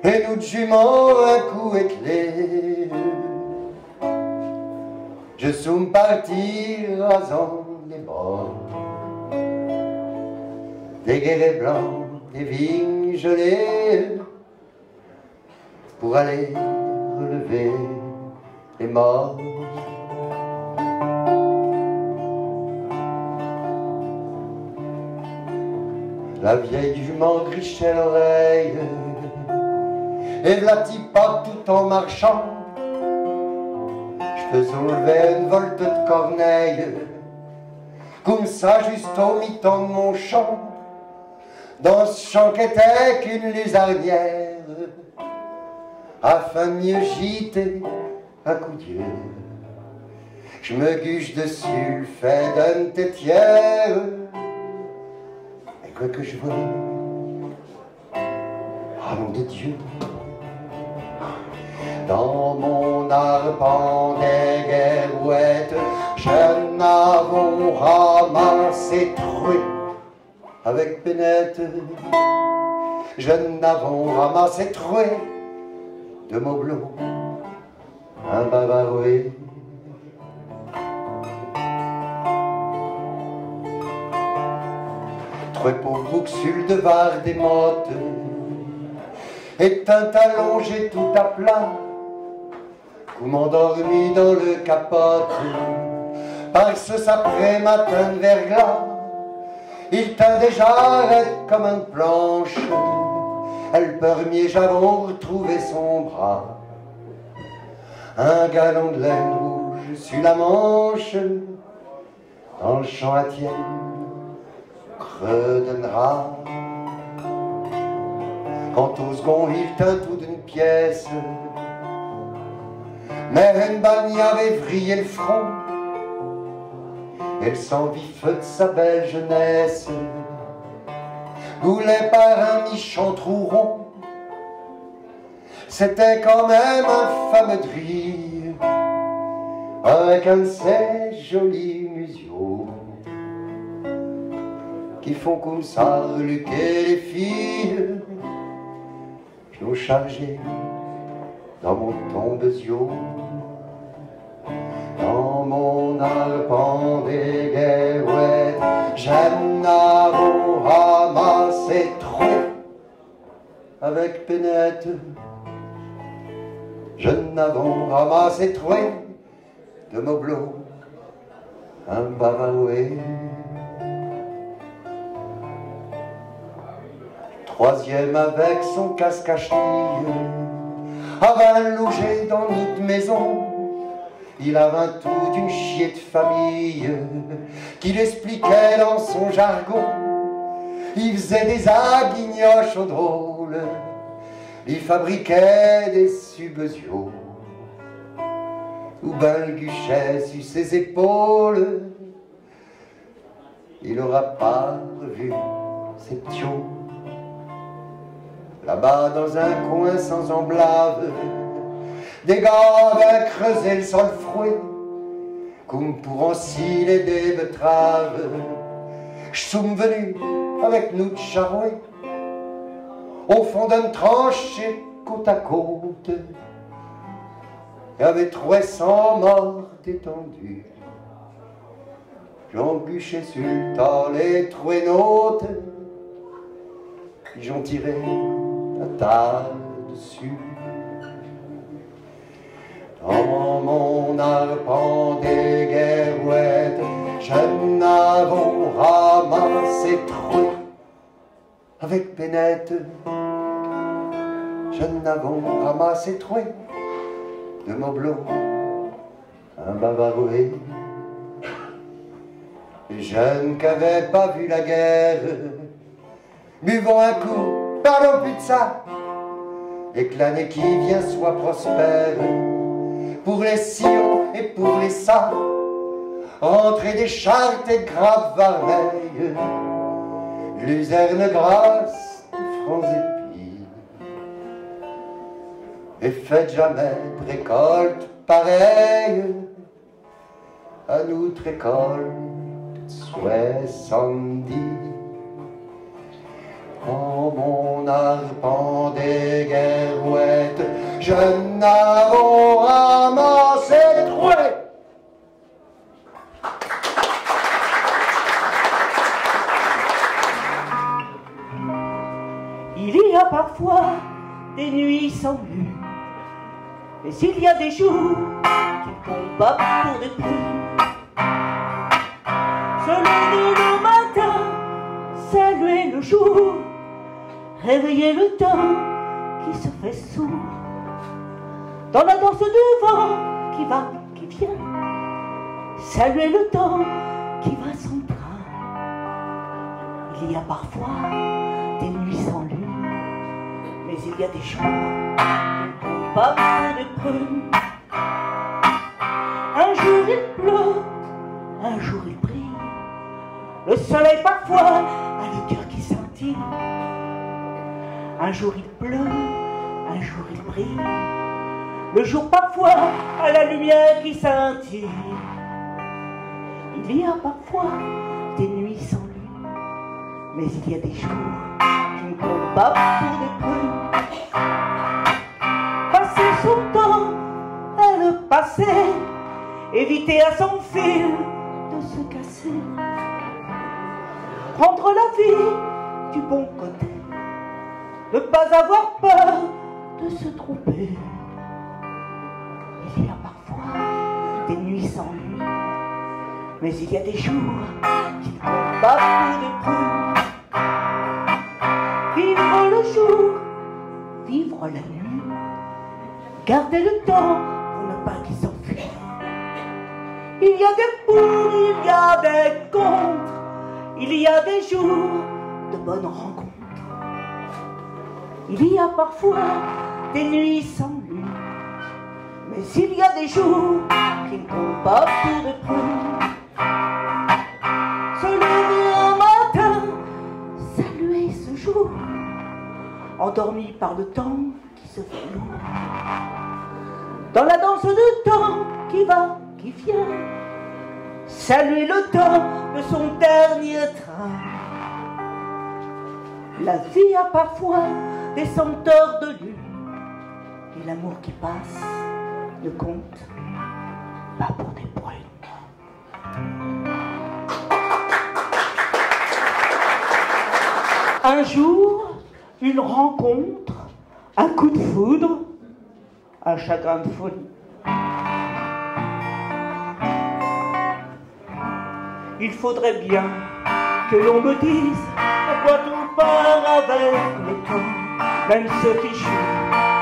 et nous de juments un coup éclair. Je suis parti rasant les bords des guérets blancs, des vignes gelées, pour aller relever les morts. La vieille jument grichait l'oreille, et la tipa tout en marchant. Je faisais lever une volte de corneille, comme ça juste au mi-temps de mon champ, dans ce champ qu'était qu'une luzarnière, afin de mieux gîter un coup d'yeux. Je me guche dessus le fait d'une tétière, et quoi que je vois, ah nom de Dieu, dans mon arpent des guerouettes, je n'avons ramassé troué avec pénette, je n'avons ramassé troué de moblon, un bavaroué. Troué pour bouxule de var des mottes, et un allongé tout à plat, comme endormi dans le capote, parce qu'après matin de verglas, il tint déjà raide comme une planche. Le premier javon retrouvait son bras, un galon de laine rouge sur la manche, dans le champ à tienne, creux d'un rat. Quant au second, il tint tout d'une pièce, mais une balle y avait vrillé le front, et le sang vif de sa belle jeunesse goulait par un nichon trou rond. C'était quand même un fameux drille, avec un de ces jolis museaux qui font comme ça reluquer les filles. Je l'ai chargé dans mon tombesio, dans mon arpent des guérouettes, j'en avons ramassé trop avec pénètre. Je n'avons ramassé trop de moblots, un bavaroué. Troisième avec son casque-à-chenille, avait logé dans notre maison. Il avait toute une chier de famille qu'il expliquait dans son jargon. Il faisait des aguignoches au drôle, il fabriquait des subesios, ou balguchait sur ses épaules. Il n'aura pas revu ses ptios. Là-bas dans un coin sans emblave, des gars avaient creusé le sol froué, comme pour ensiler des betteraves. Je suis venu avec nous de Charouet, au fond d'une tranchée côte à côte. Il y avait 300 morts détendus. J'en bûché sur le tas les trouénotes, ils ont tiré la table dessus. Dans mon arpent des guérouettes, je n'avons ramassé trop avec pénètre. Je n'avons ramassé trop de moblots, un bavaroué. Jeune qu'avait pas vu la guerre, buvons un coup, parlons plus de ça, et que l'année qui vient soit prospère pour les sillons et pour les ça, rentrer des chartes et graves varmeilles, luzerne grasse de francs épis. Et faites jamais de récolte pareille à notre récolte 70. En mon arpent des guérouettes, je n'avons ramassé trop. Il y a parfois des nuits sans lune, mais il y a des jours qui combattent pour des plumes. Se lever le matin, saluer le jour, réveiller le temps qui se fait sourd. Dans la danse du vent qui va, qui vient, saluer le temps qui va son train. Il y a parfois des nuits sans lune, mais il y a des jours qui ne comptent pas pour des prunes. Un jour il pleut, un jour il brille, le soleil parfois a le cœur qui scintille. Un jour il pleut, un jour il brille, le jour parfois a la lumière qui scintille. Il y a parfois des nuits sans lune, mais il y a des jours qui ne comptent pas pour des prunes. Passer son temps à le passer, éviter à son fil de se casser, prendre la vie du bon côté, ne pas avoir peur de se tromper. Il y a parfois des nuits sans lune, Mais il y a des jours qui ne comptent pas pour de prix. Vivre le jour, vivre la nuit, garder le temps pour ne pas qu'il s'enfuit. Il y a des pour, il y a des contre, il y a des jours de bonnes rencontres. Il y a parfois des nuits sans lune, mais il y a des jours qui ne comptent pas pour de prix. Se lever un matin, saluer ce jour, endormi par le temps qui se fait lourd. Dans la danse du temps qui va, qui vient, saluer le temps de son dernier train. La vie a parfois des senteurs de lune, et l'amour qui passe ne compte pas pour des brunes. Un jour, une rencontre, un coup de foudre, un chagrin de folie. Il faudrait bien que l'on me dise pourquoi tout part avec le temps. Même ce fichu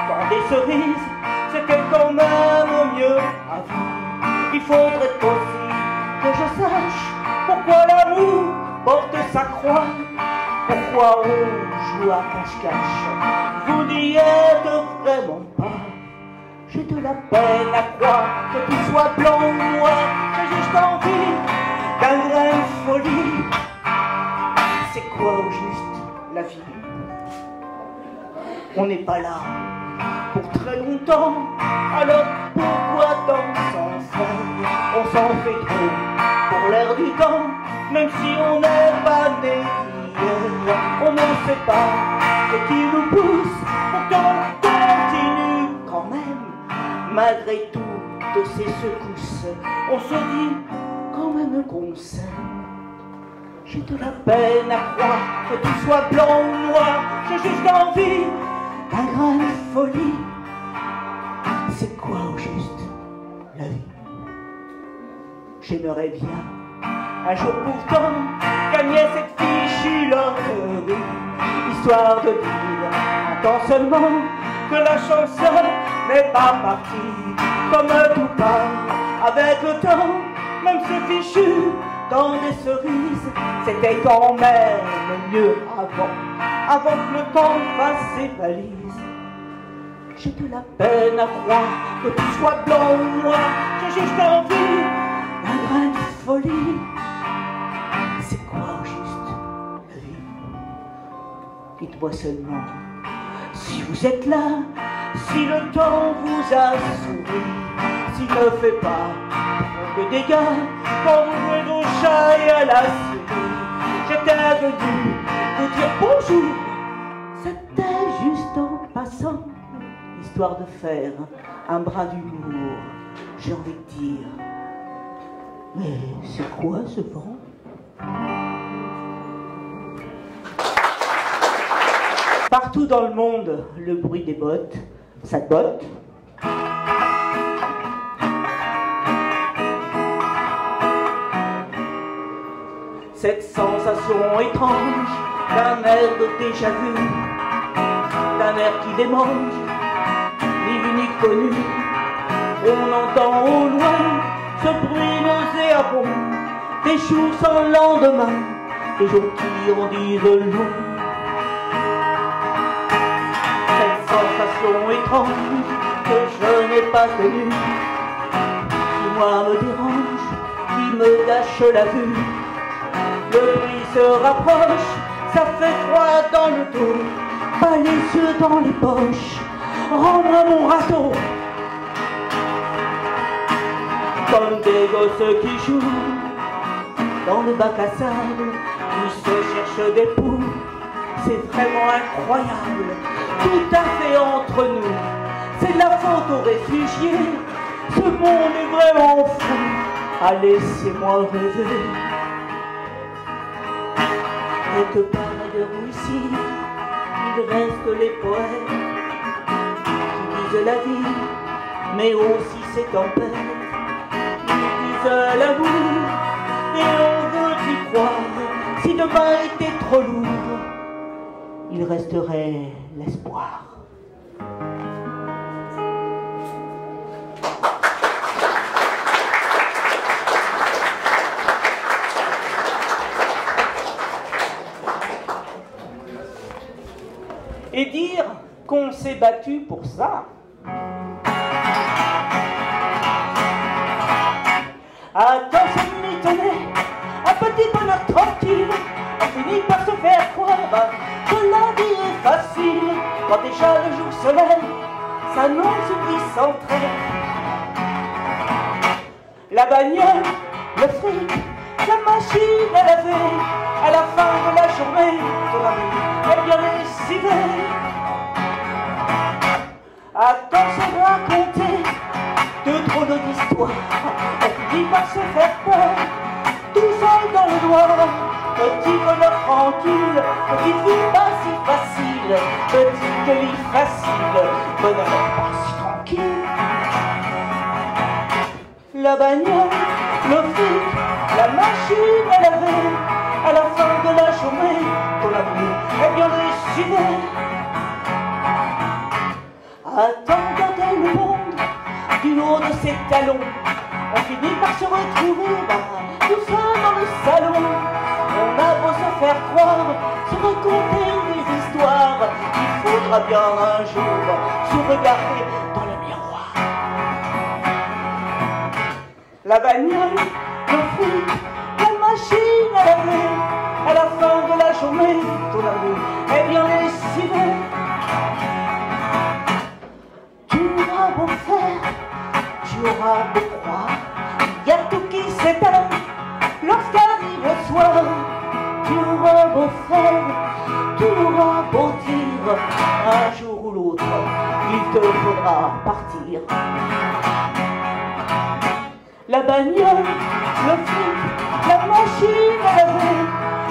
dans des cerises, c'était quand même mieux à vie. Il faudrait aussi que je sache pourquoi l'amour porte sa croix, pourquoi on joue à cache-cache. Vous n'y êtes vraiment pas. J'ai de la peine à croire que tout soit blanc ou noir. J'ai juste envie d'un grain de folie. C'est quoi au juste la vie? On n'est pas là pour très longtemps, alors pourquoi tant s'en faire? On s'en fait trop pour l'air du temps, même si on n'est pas né d'hier. On ne sait pas ce qui nous pousse, pourtant on continue quand même, malgré toutes ces secousses. On se dit quand même qu'on s'aime. J'ai de la peine à croire que tout soit blanc ou noir. J'ai juste envie d'un grain de folie. C'est quoi au juste la vie? J'aimerais bien un jour pourtant gagner cette fichue loterie, histoire de dire un temps seulement que la chanson n'est pas partie. Comme tout part avec le temps, même ce fichu dans des cerises, c'était quand même mieux avant que le temps fasse ses valises. J'ai de la peine à croire que tout soit blanc ou noir. J'ai juste envie d'un grain de folie. C'est quoi au juste la vie? Dites-moi seulement si vous êtes là, si le temps vous a souri, s'il ne fait pas trop de dégâts quand vous jouez au chat et à la souris. J'étais venu vous dire bonjour, c'était juste en passant, histoire de faire un brin d'humour. J'ai envie de dire, mais c'est quoi ce vent? Partout dans le monde, le bruit des bottes, ça te botte. Cette sensation étrange d'un air de déjà vu, d'un air qui démange, ni vu ni connu. On entend au loin ce bruit nauséabond, des jours sans lendemain, des jours qui en disent long. Cette sensation étrange que je n'ai pas connue, qui moi me dérange, qui me gâche la vue. Le bruit se rapproche, ça fait froid dans le dos, pas les yeux dans les poches, rends-moi mon râteau. Comme des gosses qui jouent dans le bac à sable, qui se cherchent des poux, c'est vraiment incroyable, tout à fait entre nous, c'est de la faute aux réfugiés, ce monde est vraiment fou, allez laissez-moi rêver. Quelque part ailleurs ici, il reste les poètes qui disent la vie, mais aussi ses tempêtes. Ils disent l'amour, trop lourd, il resterait l'espoir. Et dire qu'on s'est battu pour ça. Attends, ça m'étonnait, un petit bonheur tranquille, on finit par se faire croire que la vie est facile, quand déjà le jour se lève, s'annonce une vie sans trêve. La bagnole, le fric, la machine à laver, à la fin de la journée, ton amour est bien décidé. Attends, se raconter de trop d'histoires, on finit par se faire peur, tout seul dans le noir. Petit bonheur tranquille, petite vie pas si facile, petite vie facile, bonheur pas si tranquille. La bagnole, le fric, la machine à laver, à la fin de la journée, ton amour est bien décidé. Attends d'aller le monde du haut de ses talons, on finit par se retrouver tout seul dans le salon. On a beau se faire croire, se raconter des histoires, il faudra bien un jour se regarder dans le miroir. La bagnole, le fric, la machine à laver, à la fin de la journée, ton amour est bien décidé. Tu auras beau faire, tu auras beau croire, il y a tout qui s'éteint lorsqu'arrive le soir. Tu auras beau faire, tu auras beau dire, un jour ou l'autre, il te faudra partir. La bagnole, le fric, la machine à laver,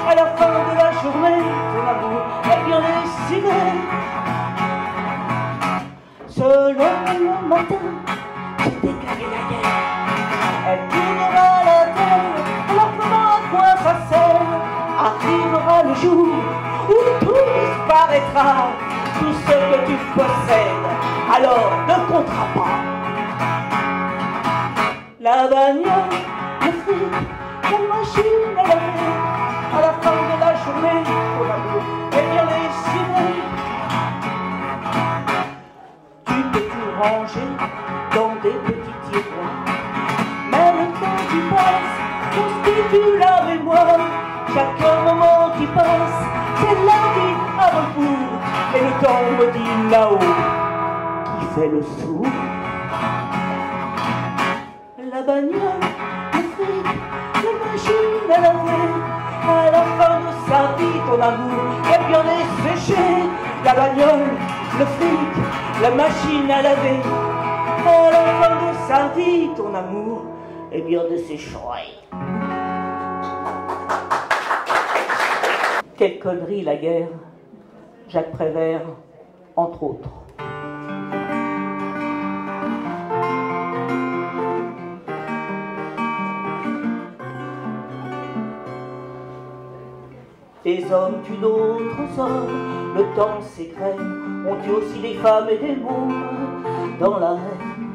à la fin de la journée, ton amour est bien décidé. Se lever le matin, se déclarer la guerre, elle tournera la terre, alors comment à quoi ça sert? Arrivera le jour où tout disparaîtra, tout ce que tu possèdes, alors ne comptera pas. La bagnole, le fric, la machine à laver, à la fin de la journée, ton amour est bien décidé. Tu peux tout ranger dans des petits tiroirs, mais le temps qui passe constitue la mémoire. Chaque moment qui passe, c'est la vie à rebours, et le temps me dit là-haut qui fait le sourd. La bagnole, le fric, la machine à laver, à la fin de sa vie, ton amour est bien desséché. La bagnole, le fric, la machine à laver, à la fin de sa vie, ton amour est bien desséché. Quelle connerie la guerre, Jacques Prévert, entre autres. Des hommes tuent d'autres hommes, le temps s'égrène, on tue aussi des femmes et des mômes dans la haine.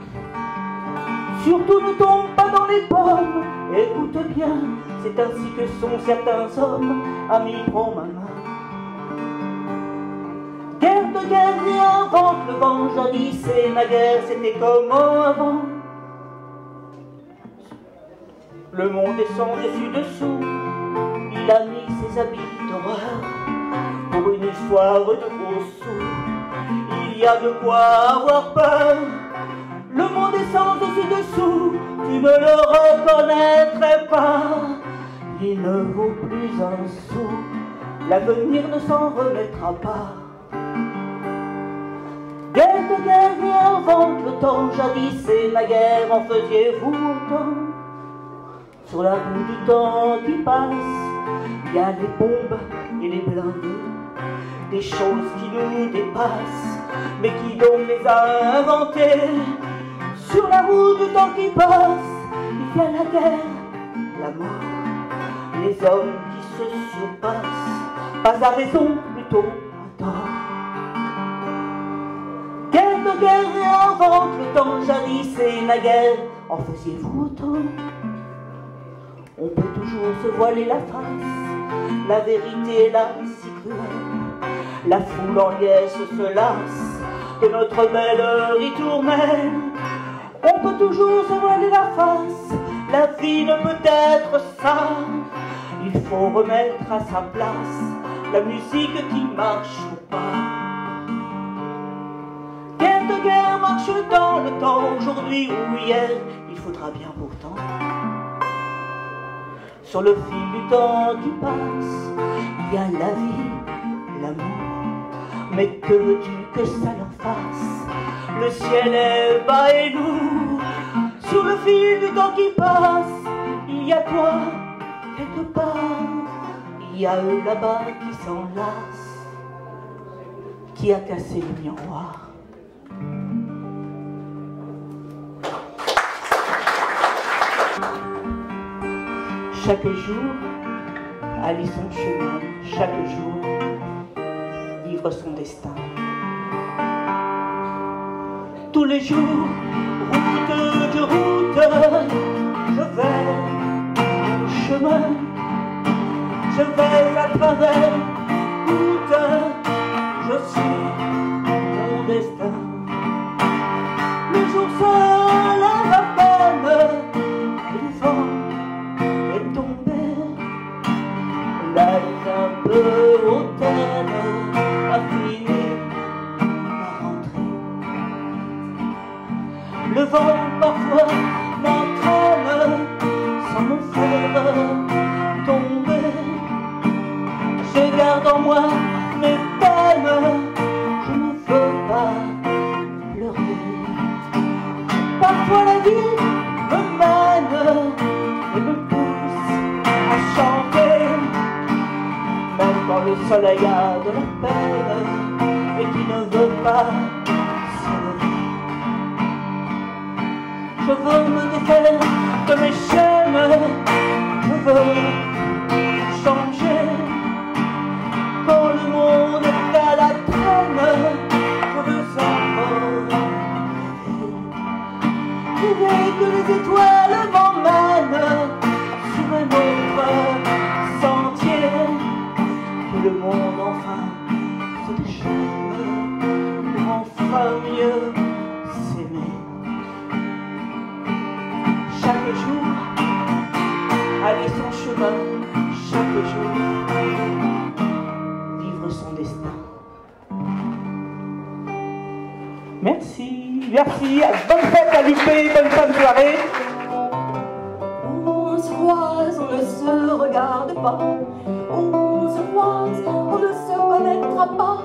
Surtout ne tombe pas dans les pommes, écoute bien, c'est ainsi que sont certains hommes, amis, prends ma main. Guerre de guerre et invente le vent, jadis et naguère, c'était comment avant. Le monde est sans dessus-dessous, il a mis ses habits d'horreur pour une histoire de gros sous. Il y a de quoi avoir peur. Le monde est sans dessus-dessous, tu ne le reconnaîtrais pas. Il ne vaut plus un sou, l'avenir ne s'en remettra pas. Guerre de guerre et invente le temps, jadis et naguère, en faisiez-vous autant? Sur la roue du temps qui passe, il y a les bombes et les blindés, des choses qui nous dépassent, mais qui donc les a inventées? Sur la roue du temps qui passe, il y a la guerre, la mort, les hommes qui se surpassent, pas à raison, plutôt à tort. Guerre de guerre réinvente le temps jadis et naguère. En faisiez-vous autant? On peut toujours se voiler la face, la vérité est là si cruelle. La foule en liesse se lasse de notre belle ritournelle. On peut toujours se voiler la face, la vie ne peut être ça. Il faut remettre à sa place la musique qui marche ou pas. Guerre de guerre marche dans le temps, aujourd'hui ou hier, il faudra bien pourtant. Sur le fil du temps qui passe, il y a la vie, l'amour. Mais que veux-tu que ça leur fasse? Le ciel est bas et lourd. Sur le fil du temps qui passe, il y a toi, quelque part. Il y a eux là-bas qui s'enlacent. Qui a cassé le miroir? Chaque jour, aller son chemin, chaque jour, vivre son destin. Tous les jours, route de route, je vais mon chemin, je vais à travers route, je suis mon destin. Le jour se lève à peine, et le vent est tombé, l'air un peu hautaine a fini par rentrer. Le vent parfois m'entraîne sans me faire tomber. Je garde en moi mes peines, je ne veux pas pleurer. Parfois la vie me mène et me pousse à chanter, même quand le soleil a de la peine et qui ne veut pas se lever. Je veux me défaire de mes chaînes, je veux changer. Quand le monde est à la traîne, je veux encore rêver que les étoiles m'emmènent sur un autre sentier, que le monde enfin se déchaîne pour enfin mieux s'aimer. Chaque jour, aller son chemin, chaque jour, vivre son destin. Merci, merci, bonne fête à Lupé, bonne fin de soirée. On se croise, on ne se regarde pas. On se croise, on ne se connaîtra pas.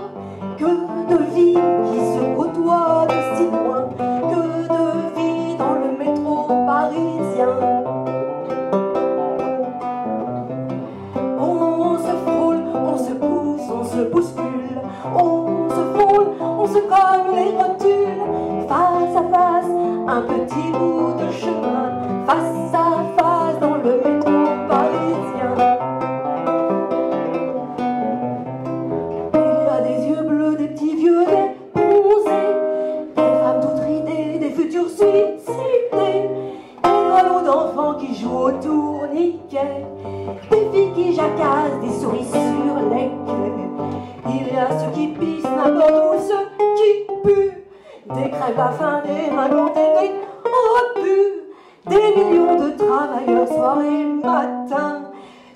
Que de vie qui se côtoie de si loin. Que de vie dans le métro parisien. On se frôle, on se pousse, on se bouscule. On se frôle, on se cogne les rotules. Face à face, un petit bout de chemin. Face à face dans le métro parisien. Il y a des yeux bleus, des petits vieux, des bronzés, des femmes toutes ridées, des futurs suicidés, des grelots d'enfants qui jouent au tourniquet, des filles qui jacassent, des souris sur les quais. Il y a ceux qui pissent n'importe où, ceux qui puent, des crèves à faim, des mains comptées, des repus. Des millions de travailleurs soir et matin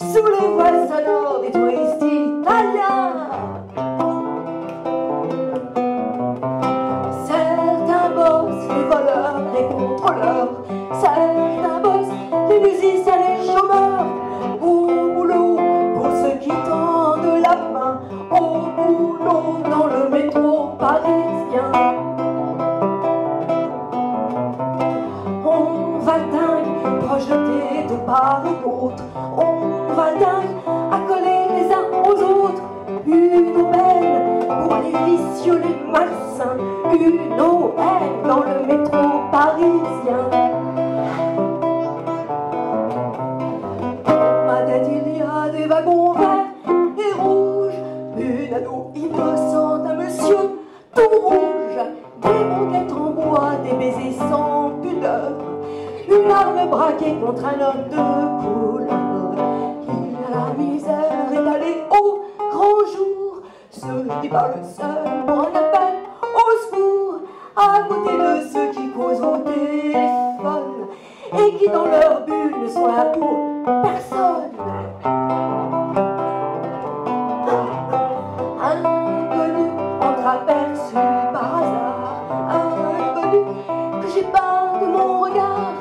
sous les voiles sonores des touristes italiens. Certains bossent, les voleurs, les contrôleurs. Certains bossent, les musiciens, les chômeurs. Au boulot pour ceux qui tendent la main. Au boulot dans le métro parisien. Projeté de part et d'autre, on va dingue à coller les uns aux autres. Une aubaine pour les vicieux, les malsains. Une aubaine dans le métro parisien. Dans ma tête il y a des wagons verts et rouges, une ado innocente, un monsieur tout rouge, des banquettes en bois, des baisers sans pudeur, une arme braquée contre un homme de couleur. La misère est allée au grand jour, ceux qui parlent seuls pour un appel au secours, à côté de ceux qui causent au téléphone et qui dans leur bulle ne sont là pour personne. Inconnu, entreaperçu par hasard, inconnu, que j'ai pas de mon regard,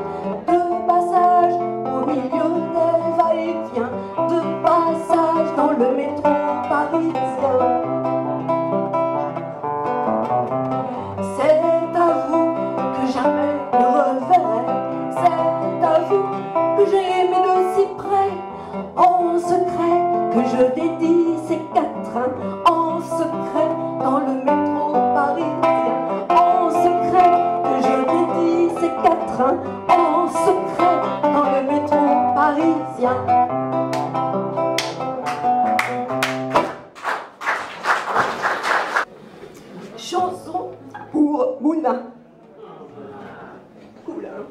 de passage au milieu des va-et-vient, de passage dans le métro parisien. C'est à vous que jamais ne reverrai, c'est à vous que j'ai aimé de si près, en secret que je dédie ces quatrains, en secret dans le métro parisien, en secret que je dédie ces quatrains, en secret dans le métro parisien. Chanson pour Mouna. Cool, hein?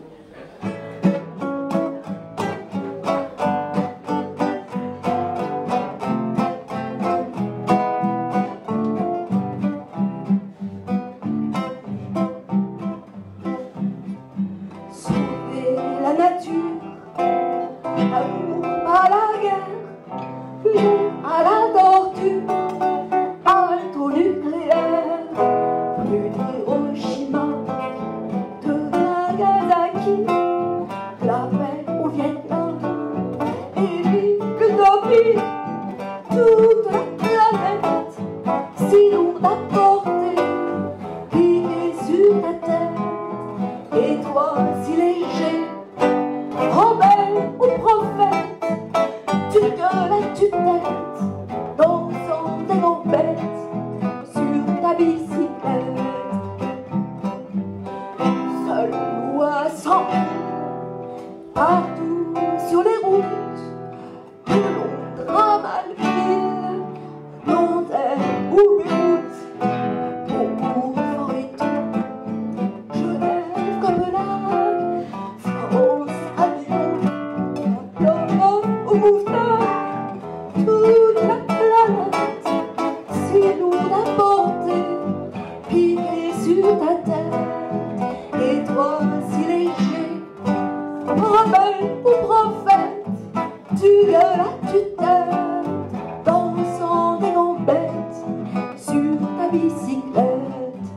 Sauver la nature, amour pas la guerre, non à la torture, alto nucléaire, plus d'Hiroshima, de Nagasaki, la paix au Vietnam, et vive l'utopie, toute la planète, si lourde à porter, piquée sur ta tête, et toi si léger, rebelle ou prophète, tu gueules à tue-tête, dansant des gambettes sur ta bicyclette. Seul ou à 100 000, partout sur les routes, de longs drames à l'huile, Nanterre ou Beyrouth, Beaubourg, Forêt-Tout, Genève, Copenhague, France, Avignon, Londres ou Mouffetard, toute la planète, si lourde à porter, piquée sur ta tête, et toi si léger, rebelle ou prophète, tu gueules à tue-tête, dansant des gambettes sur ta bicyclette.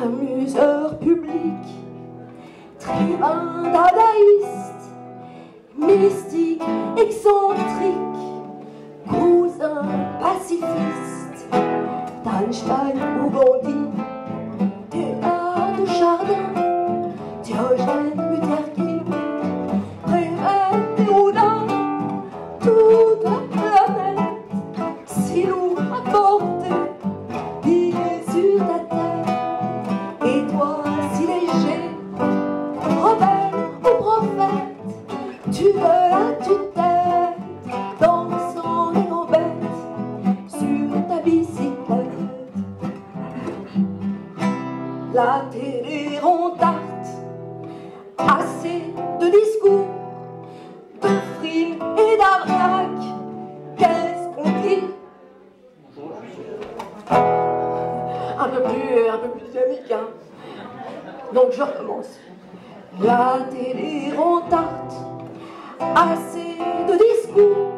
Amuseur public, tribun dadaïste, mystique, excentrique, cousin pacifiste, Einstein ou Gandhi, Thénard de Chardin, Diogène, Luther King, Prévert et Houdin, toute la planète, si lourde à porter, piquée sur ta tête, et toi si léger, rebelle ou prophète, tu gueules à tue-tête, dansant des gambettes sur ta bicyclette. La télé rond-tarte, assez de discours, de frimes et d'arnaques, qu'est-ce qu'on dit? Un peu plus dynamique, hein. Donc je recommence. La télé rond-tarte, assez de discours,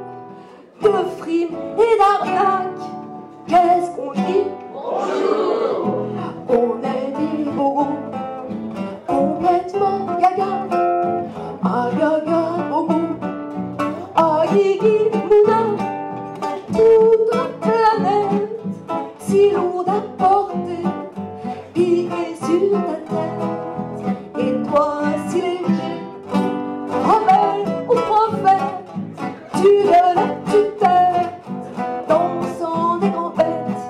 de frimes et d'arnaques, qu'est-ce qu'on dit? Bonjour. On est des bobos, complètement gaga, ah gaga bobo, ah Guigui Mouna, toute la planète, si lourde à porter, piquée sur ta tête, et toi si léger, rebelle ou prophète, tu gueules à tue-tête, dansant des gambettes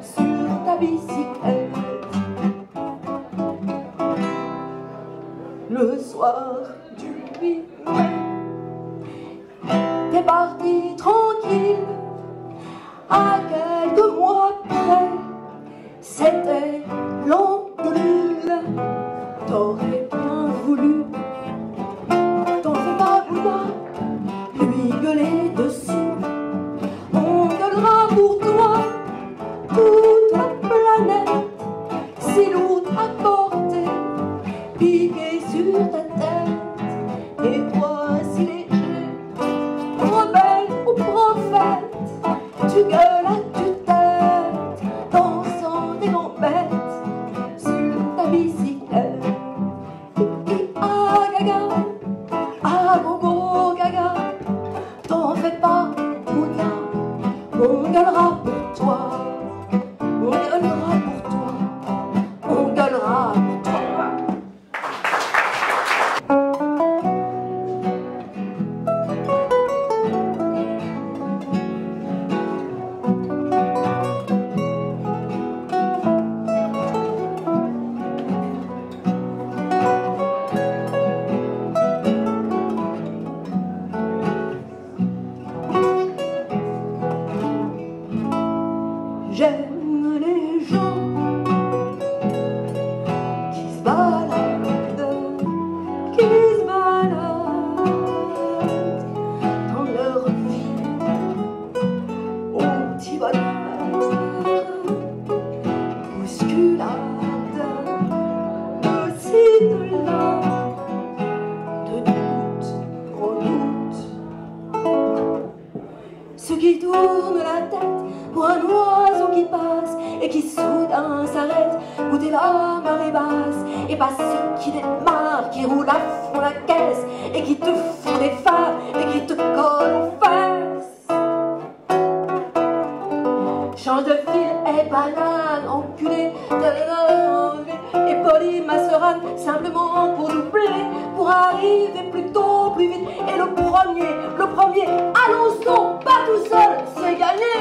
sur ta bicyclette. Le soir du 8 mai, t'es parti tranquille. À quelques mois près, c'était l'an 2000. T'aurais bien voulu, t'en fais pas vouloir, lui gueuler dessus. On gueulera pour toi toute la planète, si lourde à porter, piquée sur ta tête. Et toi si léger, rebelle ou prophète, tu gueules à tue-tête, dansant des gambettes sur ta bicyclette. Ah gaga, ah gogo gaga, t'en fais pas, Mounia, on gueulera pour toi, on gueulera pour toi, on gueulera pour toi. J'aime les gens qui se baladent dans leur vie au petit bonheur, bousculade de-ci de-là, de doute en doute. Ceux qui tournent la tête pour un oiseau qui passe et qui soudain s'arrête, goûter la marée basse, et pas ceux qui démarrent, qui roulent à fond la caisse et qui te font des phares et qui te collent aux fesses. Change de fil et banane, enculé, et poli masserane, simplement pour doubler, pour arriver plus tôt, plus vite. Et le premier, allons-y, pas tout seul, c'est gagné.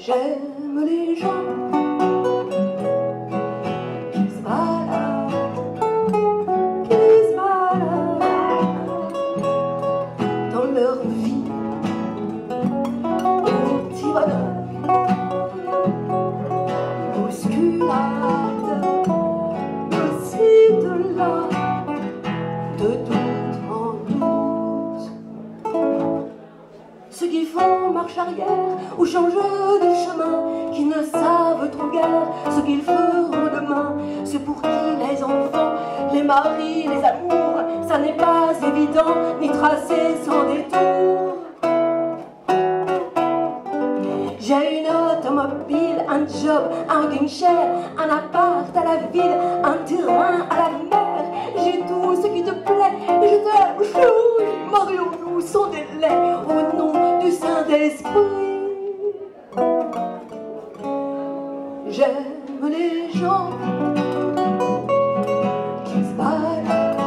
J'aime les gens qui se baladent dans leur vie au petit bonheur, bousculade de-ci de-là, de doute en doute. Ceux qui font marche arrière ou changent de chemin, qui ne savent trop guère ce qu'ils feront demain, ceux pour qui les enfants, les maris, les amours, ça n'est pas évident ni tracé sans détour. J'ai une automobile, un job, un rocking chair, un appart à la ville, un terrain à la mer. J'ai tout ce qui te plaît et je t'aime, chérie. Marions-nous sans délai au nom du Saint-Esprit. J'aime les gens qui se baladent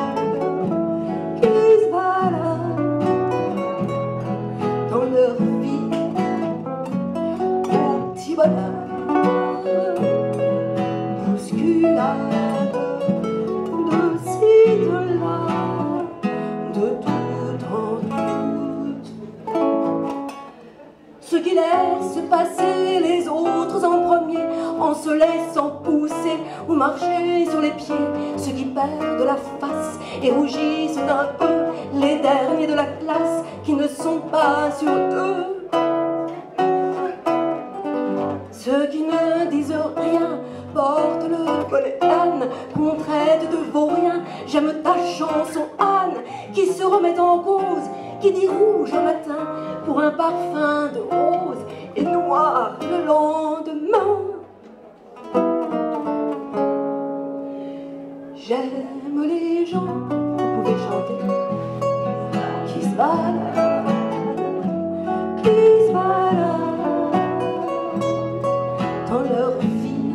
dans leur vie au petit bonheur, bousculade de-ci de-là, de tout en doute. Ceux qui laissent passer les autres en premier, en se laissant pousser ou marcher sur les pieds, ceux qui perdent la face et rougissent un peu, les derniers de la classe qui ne sont pas sur eux. Ceux qui ne disent rien portent le bonnet d'âne, qu'on traite de vaurien. J'aime ta chanson Anne, qui se remet en cause, qui dit rouge un matin pour un parfum de rose et noir le lendemain. J'aime les gens, vous pouvez chanter, qui se baladent dans leur vie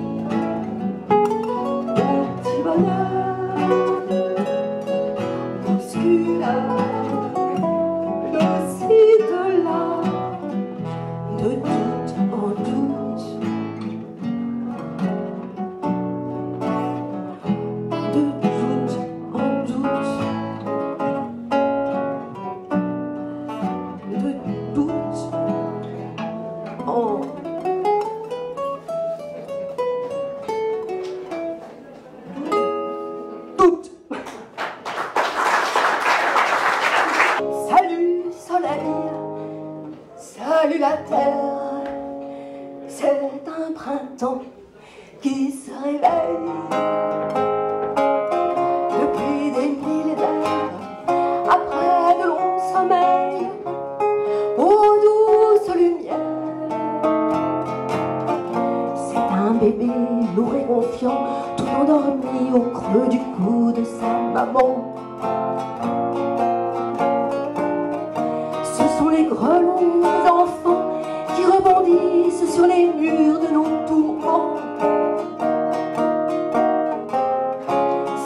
au petit bonheur, bousculade de-ci de-là, de doute en doute, de doute en doute. au creux du cou de sa maman. Ce sont les grelons des enfants qui rebondissent sur les murs de nos tourments.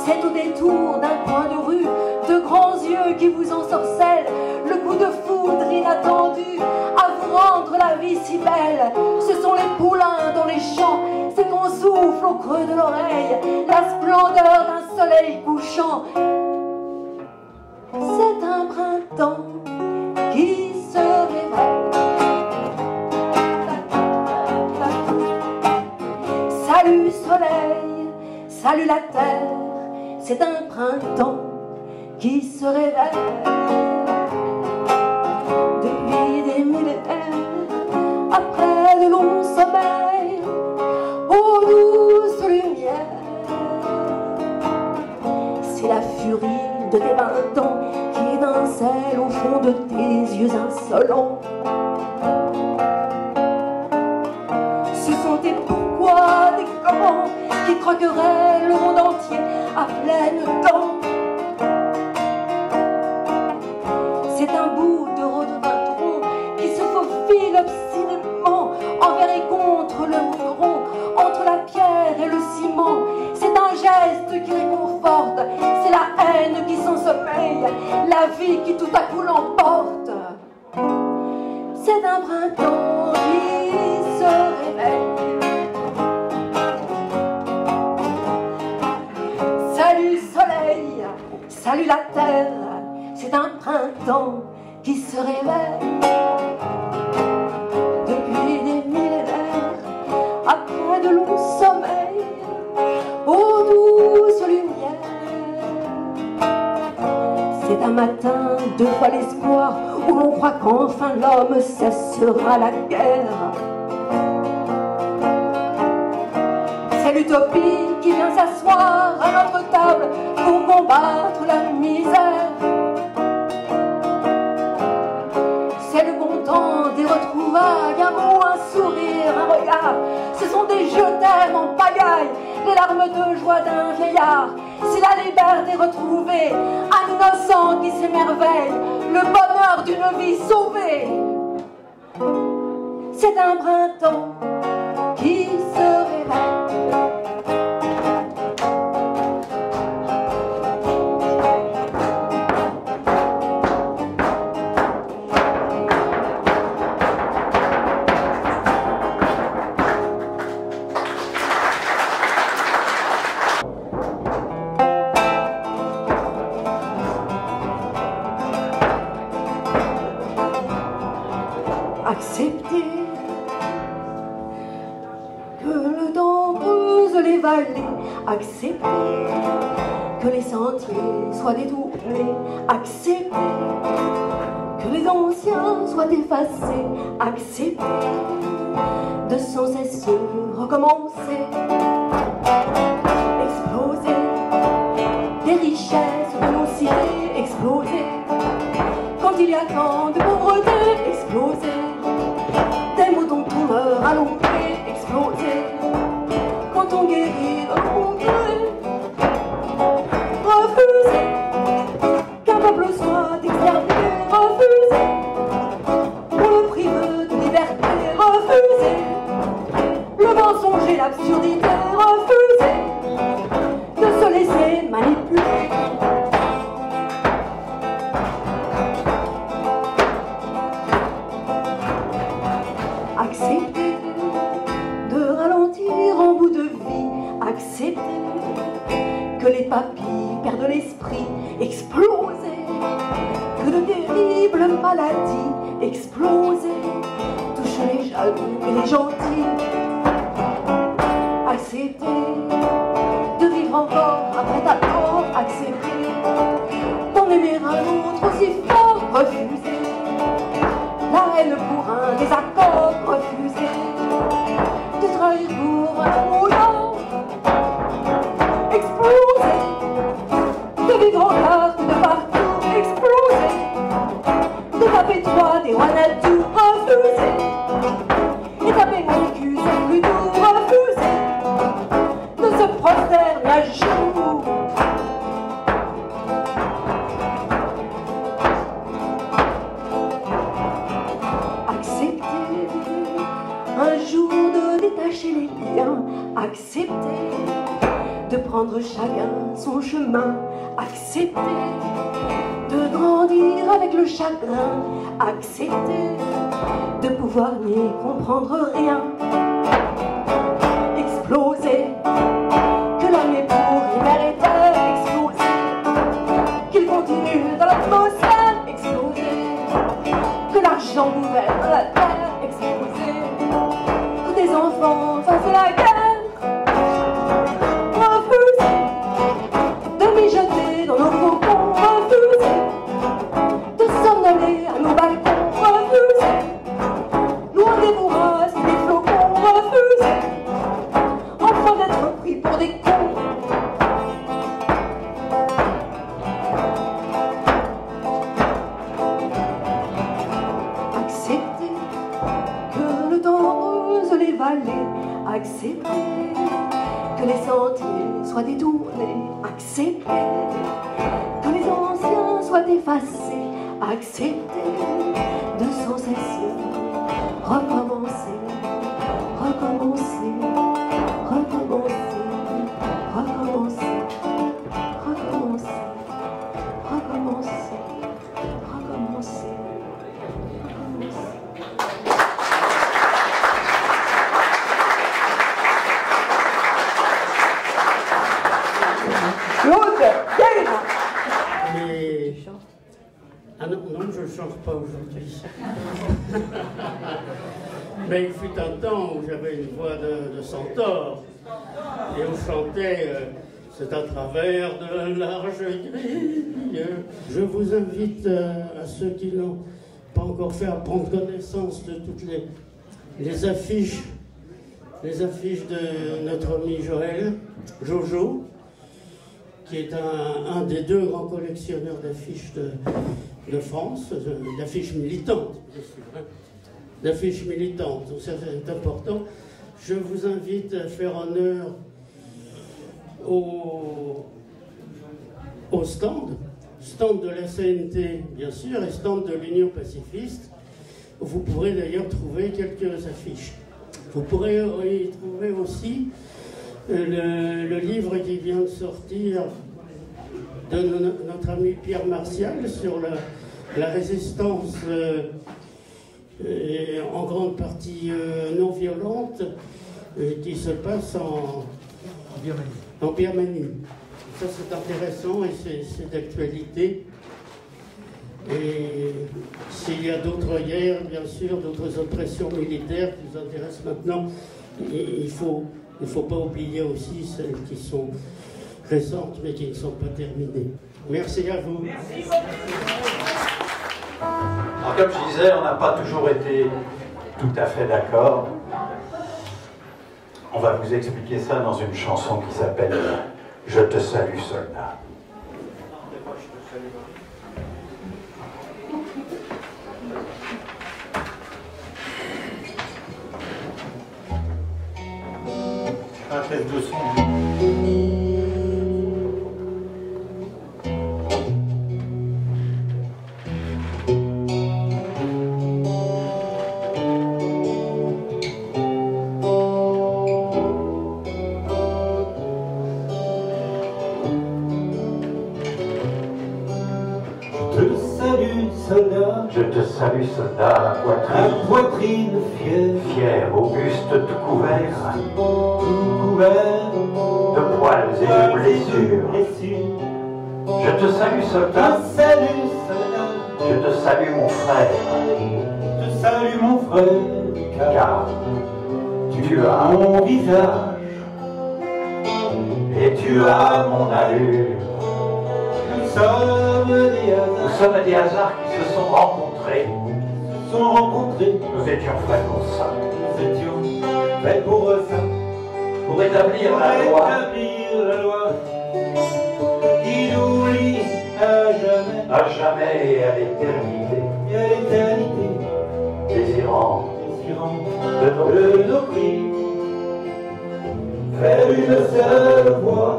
C'est au détour d'un coin de rue, de grands yeux qui vous ensorcellent, le coup de foudre inattendu à vous rendre la vie si belle. Ce sont les poulains dans les champs, c'est qu'on souffle au creux de l'oreille la splendeur d'un soleil couchant. C'est un printemps qui se réveille. Salut soleil, salut la terre, c'est un printemps qui se réveille. Depuis des millénaires, après de longs sommeils, ô douce lumière, c'est la furie de tes 20 ans qui étincelle au fond de tes yeux insolents. Ce sont tes pourquoi, tes comment qui croqueraient le monde entier à pleines dents. C'est un bout de rhododendron qui se faufile obstinément envers et contre le mouron, entre la pierre et le ciment. C'est un geste qui réconforte, c'est la haine qui s'ensommeille, la vie qui tout à coup l'emporte. C'est un printemps qui se réveille. Salut soleil, salut la terre, c'est un printemps qui se réveille. Depuis des millénaires, après de longs sommeils, ô douce lumière, c'est un matin deux fois l'espoir où l'on croit qu'enfin l'homme cessera la guerre. C'est l'utopie qui vient s'asseoir à notre table pour combattre la misère. C'est le bon temps des retrouvailles, un mot, un sourire, un regard. Ce sont des je t'aime en pagaille, les larmes de joie d'un vieillard. C'est la liberté retrouvée, un innocent qui s'émerveille, le bonheur d'une vie sauvée. C'est un printemps qui se réveille. Accepter que le temps creuse les vallées, accepter que les sentiers soient détournés, accepter que les anciens soient effacés, accepter de sans cesse recommencer, exploser des richesses de nos cités, exploser quand il y a tant de pauvreté, exploser des maux dont on meurt à l'ombré, exploser quand on guérit de l'ombré, refuser qu'un peuple soit exterminé, refuser pour le prive de liberté, refuser le mensonge et l'absurdité, refuser de se laisser manipuler. Accepter de ralentir en bout de vie, accepter que les papilles perdent l'esprit, exploser que de terribles maladies, exploser, touchent les jaloux et les gentils, accepter de vivre encore après ta mort, accepter d'en aimer un autre aussi fort, refuser la haine pour un désaccord, refuser de trahir pour un mouillant, exploser, de vivre en carte de partout, exploser, de taper toi des rois nature, refuser, et taper mon cul c'est plus doux, refuser, de se prosterner à genoux. prendre chacun son chemin, accepter de grandir avec le chagrin, accepter de pouvoir n'y comprendre rien, exploser, que l'homme est pour et mérite exploser, qu'il continue dans l'atmosphère, exploser, que l'argent gouverne la terre, exploser, que des enfants fassent la guerre. Jeter dans nos cocons, refuser de s'en aller à nos balcons, refuser loin des bourrasques et des flocons, refuser enfin d'être pris pour des cons. Accepter que le temps rose les vallées, accepter que les sentiers soient détournés, accepter que les anciens soient effacés, accepter de sans cesse recommencer, recommencer, recommencer, recommencer, recommencer, recommencer, recommencer, recommencer. Mais... Ah non, non, je ne chante pas aujourd'hui. Mais il fut un temps où j'avais une voix de centaure et on chantait c'est à travers de larges grilles. Je vous invite à ceux qui n'ont pas encore fait à prendre connaissance de toutes les affiches de notre ami Joël, Jojo, qui est un des deux grands collectionneurs d'affiches de France, d'affiches militantes, bien sûr, hein, d'affiches militantes, donc ça c'est important. Je vous invite à faire honneur au stand de la CNT, bien sûr, et stand de l'Union pacifiste. Vous pourrez d'ailleurs trouver quelques affiches. Vous pourrez y trouver aussi le livre qui vient de sortir de notre ami Pierre Martial sur la résistance en grande partie non violente qui se passe en Birmanie. Ça c'est intéressant et c'est d'actualité. Et s'il y a d'autres guerres, bien sûr, d'autres oppressions militaires qui nous intéressent maintenant, il ne faut pas oublier aussi celles qui sont récentes mais qui ne sont pas terminées. Merci à vous. Merci. Alors, comme je disais, on n'a pas toujours été tout à fait d'accord. On va vous expliquer ça dans une chanson qui s'appelle « Je te salue, soldat ». Un test de son. Je te salue, soldat, à poitrine fière, auguste, tout couvert de poils et de blessures. Je te salue, soldat, je te salue, mon frère, car tu as mon visage et tu as mon allure. Nous sommes des hasards qui se sont rencontrés. Nous étions faits pour ça. Pour établir la loi qui nous lie à jamais et à l'éternité. Désirant de nos cris faire une seule voix.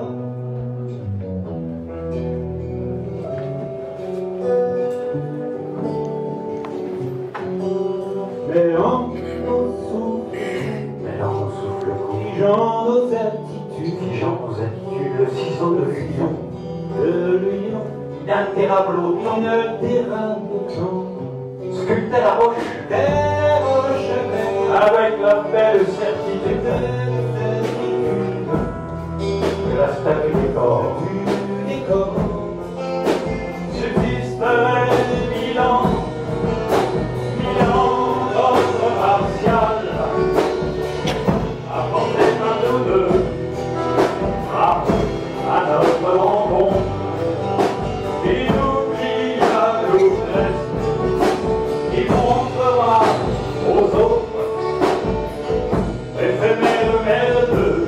Mêlant nos souffles, figeant nos attitudes, le d'un terrablot, une terrablot, sculptait la roche, avec la belle certitude que la statue des corps subsisterait 1000 ans d'ordre martial, apportait un ou deux frappes à notre rencontre. Il oublie la noblesse, il montrera aux autres éphémère merdeux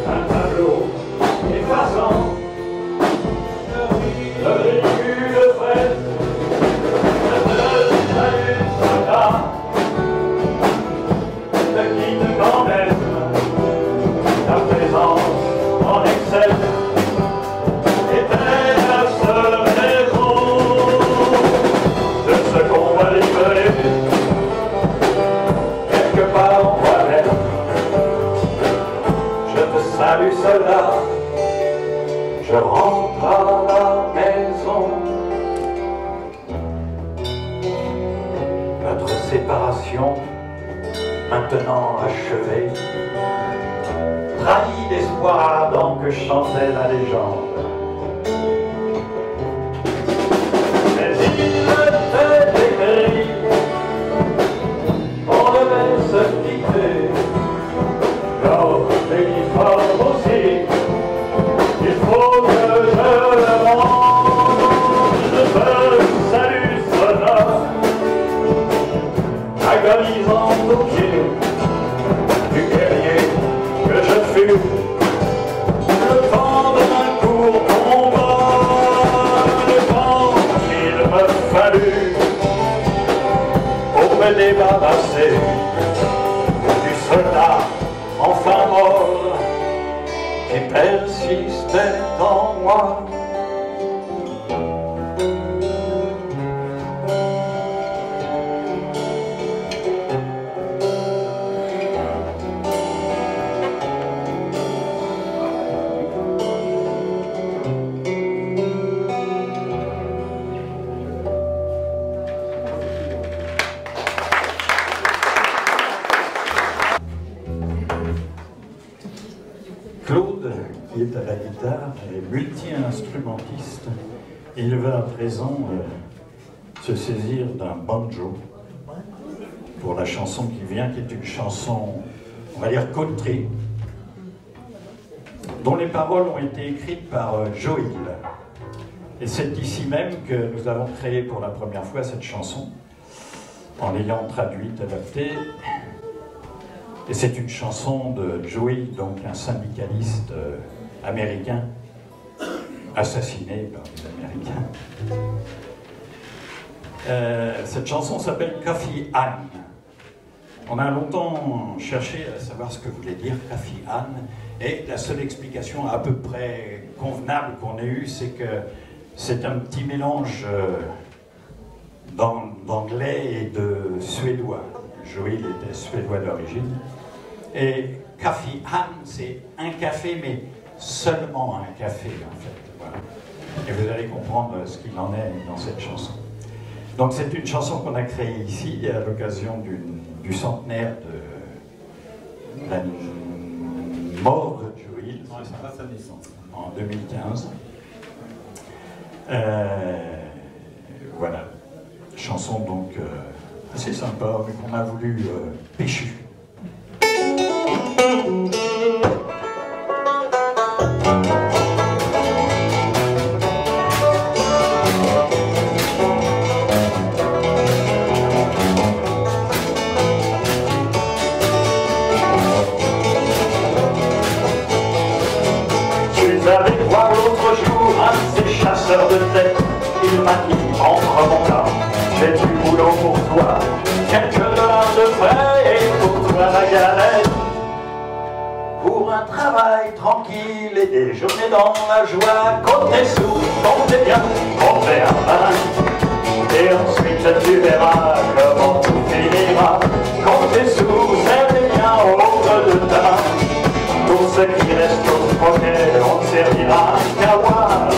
un tableau effaçant le véhicule fraise de salut soldat, ne quitte quand même la présence en excès. Était la seule raison de ce qu'on va livrer quelque part en moi-même. Je te salue soldat, je rentre à la maison. Notre séparation, maintenant achevée, trahit l'espoir ardent que chantait la légende. Mais il était écrit qu'on devait se quitter, lors de l'uniforme aussi. Il faut que je le rende, je te salue sonore, agonisant aux pieds du guerrier que je fus. Le temps d'un court combat, le temps qu'il me fallut pour me débarrasser du soldat enfin mort qui persistait en moi. Claude, qui est à la guitare, est multi-instrumentiste. Il va à présent se saisir d'un banjo pour la chanson qui vient, qui est une chanson, on va dire, country, dont les paroles ont été écrites par Joel. Et c'est ici même que nous avons créé pour la première fois cette chanson, en l'ayant traduite, adaptée. Et c'est une chanson de Joey, donc un syndicaliste américain, assassiné par les Américains. Cette chanson s'appelle Coffee Ann. On a longtemps cherché à savoir ce que voulait dire Coffee Ann, et la seule explication à peu près convenable qu'on ait eue, c'est que c'est un petit mélange d'anglais et de suédois. Joey était suédois d'origine. Et Coffee Ann, c'est un café, mais seulement un café, en fait. Voilà. Et vous allez comprendre ce qu'il en est dans cette chanson. Donc c'est une chanson qu'on a créée ici, à l'occasion du centenaire de la mort de Joey, en 2015. Voilà. Chanson donc assez sympa, mais qu'on a voulu péchu. Je suis allé voir l'autre jour un de ces chasseurs de tête. Il m'a dit, entre mon cas, j'ai du boulot pour toi, quelques dollars de frais et pour toi la galette. Pour un travail tranquille et des journées dans la joie, comptez sous, comptez bien, comptez un pain. Et ensuite tu verras comment tout finira. Comptez sous, servez bien au bout de ta main. Pour ce qui reste au projet, on ne servira qu'à voir.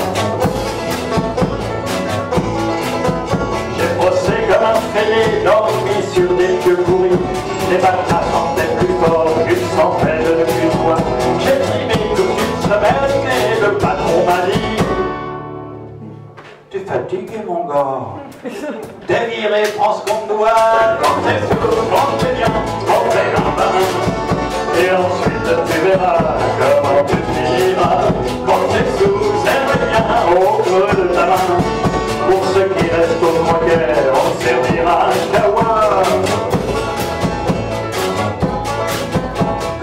fatigué, mon gars. T'es viré, prends ce qu'on te doit. Quand t'es sous, quand t'es bien, on fait un bain. Et ensuite tu verras comment tu finiras. Quand t'es sous, serre bien au creux de ta main. Pour ceux qui restent au croquet, on servira un kawa.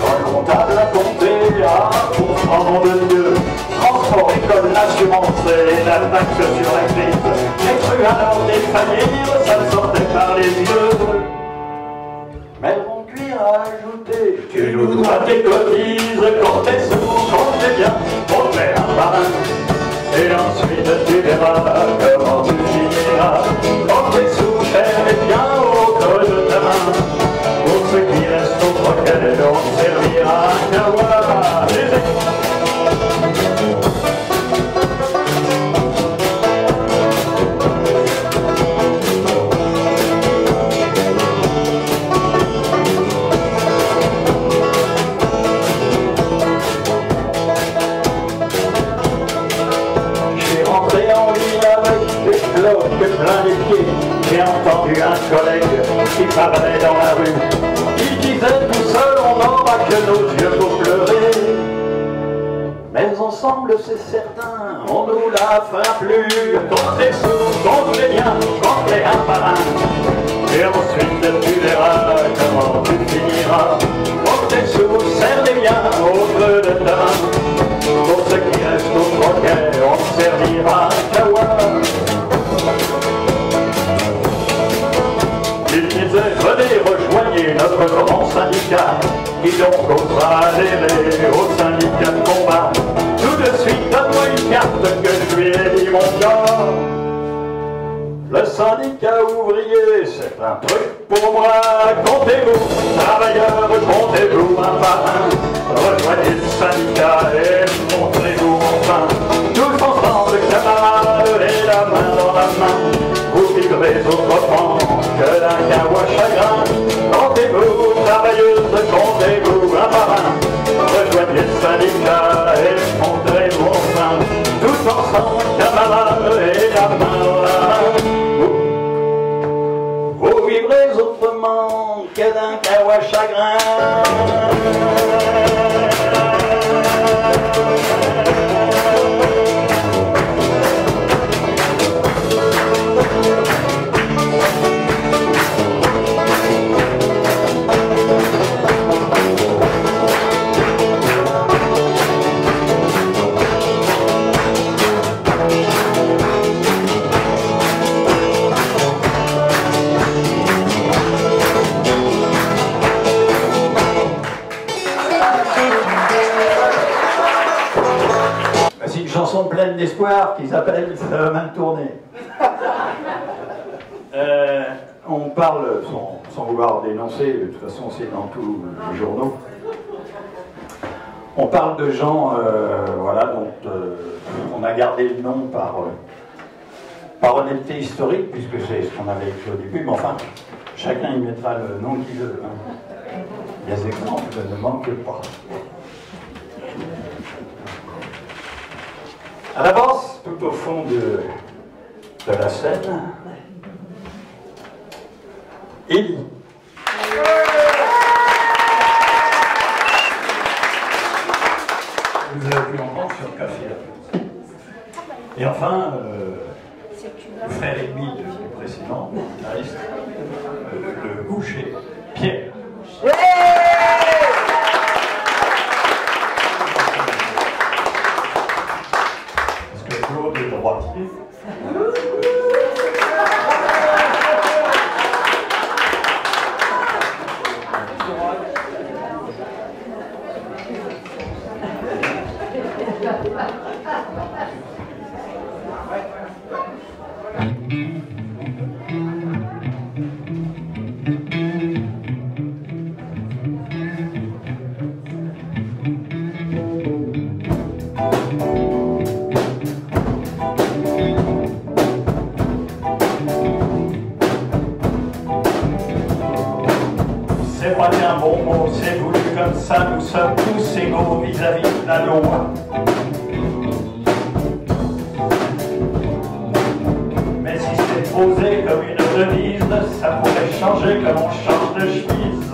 Quand le comptable a compté à pour francs de Dieu, transport, école, l'assurance et la taxe sur la grippe, j'ai cru alors défaillir, ça me sortait par les yeux. Mais on lui a ajouté, tu nous dois tes cottises, quand t'es sous, quand t'es bien, on te met un par un. Et ensuite tu verras comment tu finiras. Quand t'es sous, serre bien au creux de ta main. Pour ceux qui restent au croquet, on servira un kawa. Plein les pieds, j'ai entendu un collègue qui parlait dans la rue. Il disait tout seul, on n'aura que nos yeux pour pleurer. Mais ensemble, c'est certain, on nous la fera plus. Quand t'es sous, quand t'es bien, quand t'es un par un. Et ensuite, tu verras comment tu finiras. Quand t'es sous, serre-les bien au creux de ta main. Pour ceux qui restent au croquet, on servira un kawa. Il disait, venez, rejoignez notre grand syndicat, qui donc osera adhérer au syndicat de combat. Tout de suite, donne-moi une carte que je lui ai dit, mon gars. Le syndicat ouvrier, c'est un truc pour moi. Comptez-vous, travailleurs, comptez-vous un par un. Rejoignez le syndicat et montrez-vous enfin. Tous ensemble, camarades, et la main dans la main. Vous vivrez autrement que d'un kawa chagrin. Comptez-vous, travailleuses, comptez-vous un par un. Rejoignez le syndicat et montrez-vous enfin. Tous ensemble, camarades, et la main dans la main. Vous vivrez autrement que d'un kawa chagrin. Pleine d'espoir qu'ils appellent ça va mal tourner. On parle, sans vouloir dénoncer, de toute façon c'est dans tous les journaux, on parle de gens voilà, dont on a gardé le nom par honnêteté historique, puisque c'est ce qu'on avait écrit au début, mais enfin, chacun y mettra le nom qu'il veut. Hein. Les exemples ne manquent pas. À l'avance, tout au fond de la scène, Élie. Vous avez pu entendre sur Café. Et enfin, le frère ennemi du précédent, guitariste, le boucher, Pierre. Claude est droitier. C'est pas bien bon mot, c'est voulu comme ça, nous sommes tous égaux vis-à-vis de la loi. poser comme une devise, ça pourrait changer comme on change de chemise.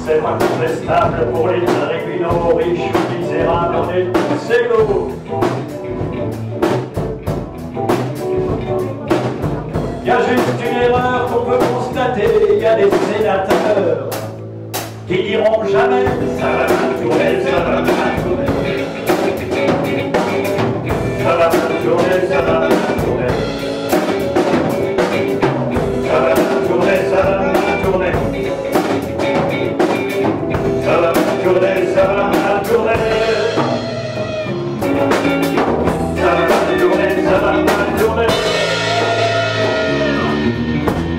C'est pas contestable pour les tribunaux, riches ou misérables, on est tous égaux. Il y a juste une erreur qu'on peut constater, il y a des sénateurs qui diront jamais ça va mal tourner, ça va mal tourner. Ça va mal tourner, ça va mal tourner. Ça va mal tourner, ça va mal tourner. Ça va mal tourner, ça va mal tourner. Ça va mal tourner, ça va mal tourner.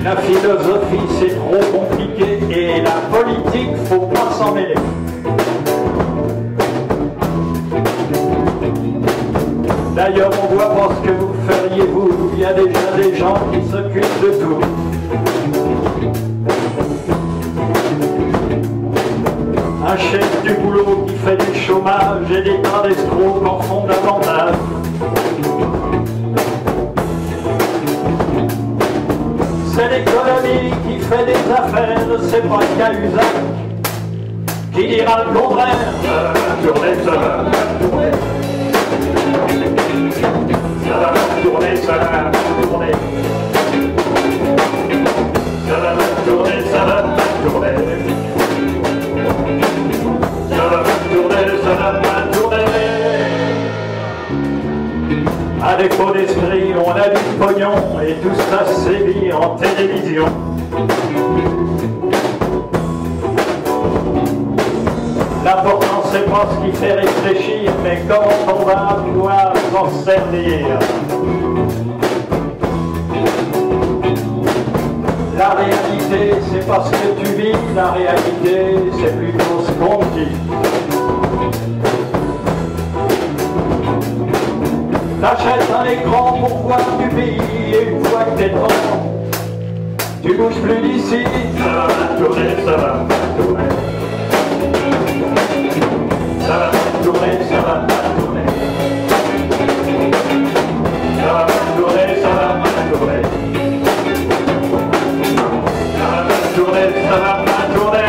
La philosophie c'est trop compliqué et la politique faut pas s'en mêler. D'ailleurs on voit pas ce que vous feriez vous, il y a déjà des gens qui s'occupent de tout. Un chef du boulot qui fait du chômage et des tas d'escrocs en font davantage. C'est l'économie qui fait des affaires, c'est pas Cahuzac qui dira le contraire. Ça va tourner, ça va tourner. Ça va tourner, ça va tourner. Ça va tourner, ça va tourner. Ça va tourner, ça va tourner. À défaut d'esprit, on a du pognon et tout ça sévit en télévision. L'important c'est pas ce qui fait réfléchir, mais comment on va pouvoir s'en servir. La réalité c'est pas ce que tu vis, la réalité c'est plutôt ce qu'on dit. T'achètes un écran pour voir du pays et une fois que t'es dedans, tu bouges plus d'ici. Ça va tourner, ça va tourner. Ça va tourner, ça va tourner. Ça va tourner, ça va tourner. Ça va tourner, ça va tourner.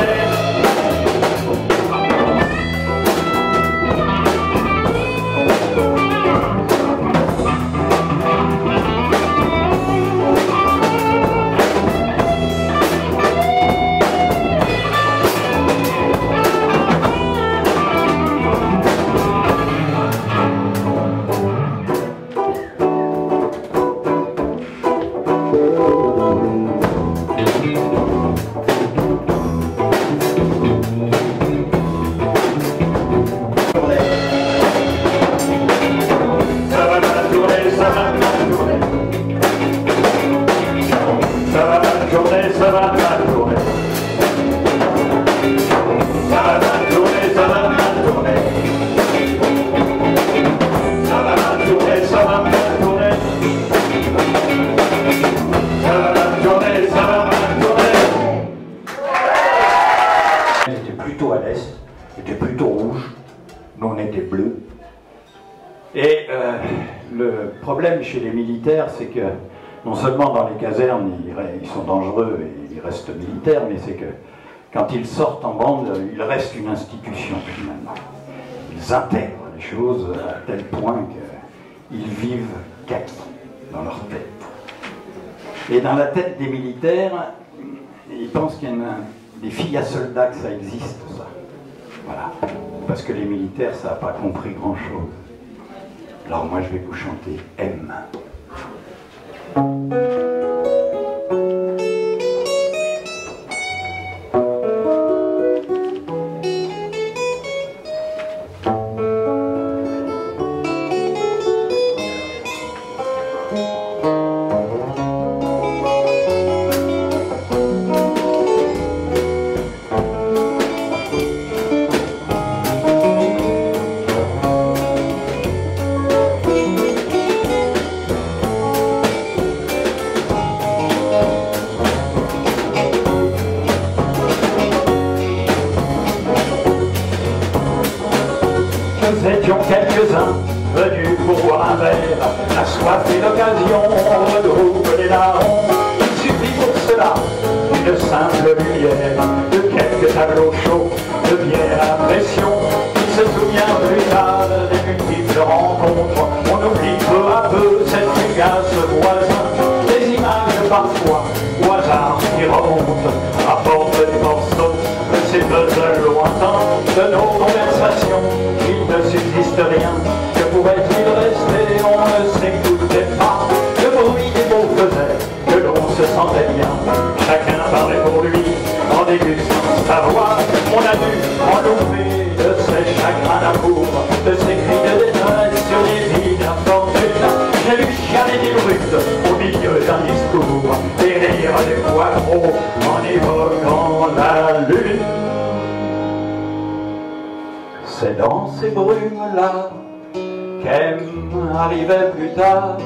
Chez les militaires, c'est que non seulement dans les casernes ils sont dangereux et ils restent militaires, mais c'est que quand ils sortent en bande, ils restent une institution finalement. Ils intègrent les choses à tel point qu'ils vivent kaki dans leur tête. Et dans la tête des militaires, ils pensent qu'il y en a des filles à soldats, que ça existe, ça. Voilà. Parce que les militaires, ça n'a pas compris grand-chose. Alors moi je vais vous chanter M. Nous étions quelques-uns venu pour boire un verre, la soif et l'occasion, on regroupe les larrons. Il suffit pour cela d'une simple lumière, de quelques tableaux chauds, de bière à pression. Il se souvient plus tard des multiples rencontres, on oublie peu à peu cette fugace voisin, des images parfois au hasard qui remontent, apportent des morceaux de ces puzzles lointains, de nos conversations. Il ne subsiste rien, que pourrait-il rester, on ne s'écoutait pas, le bruit des mots faisait que l'on se sentait bien, chacun parlait pour lui, en dégustant sa voix. On a dû enlever de ses chagrins d'amour, de ses cris de détresse sur les vies d'infortune. J'ai lu chialer des brutes au milieu d'un discours, et rire des poireaux en évoquant la lune. C'est dans ces brumes-là qu'M arrivait plus tard,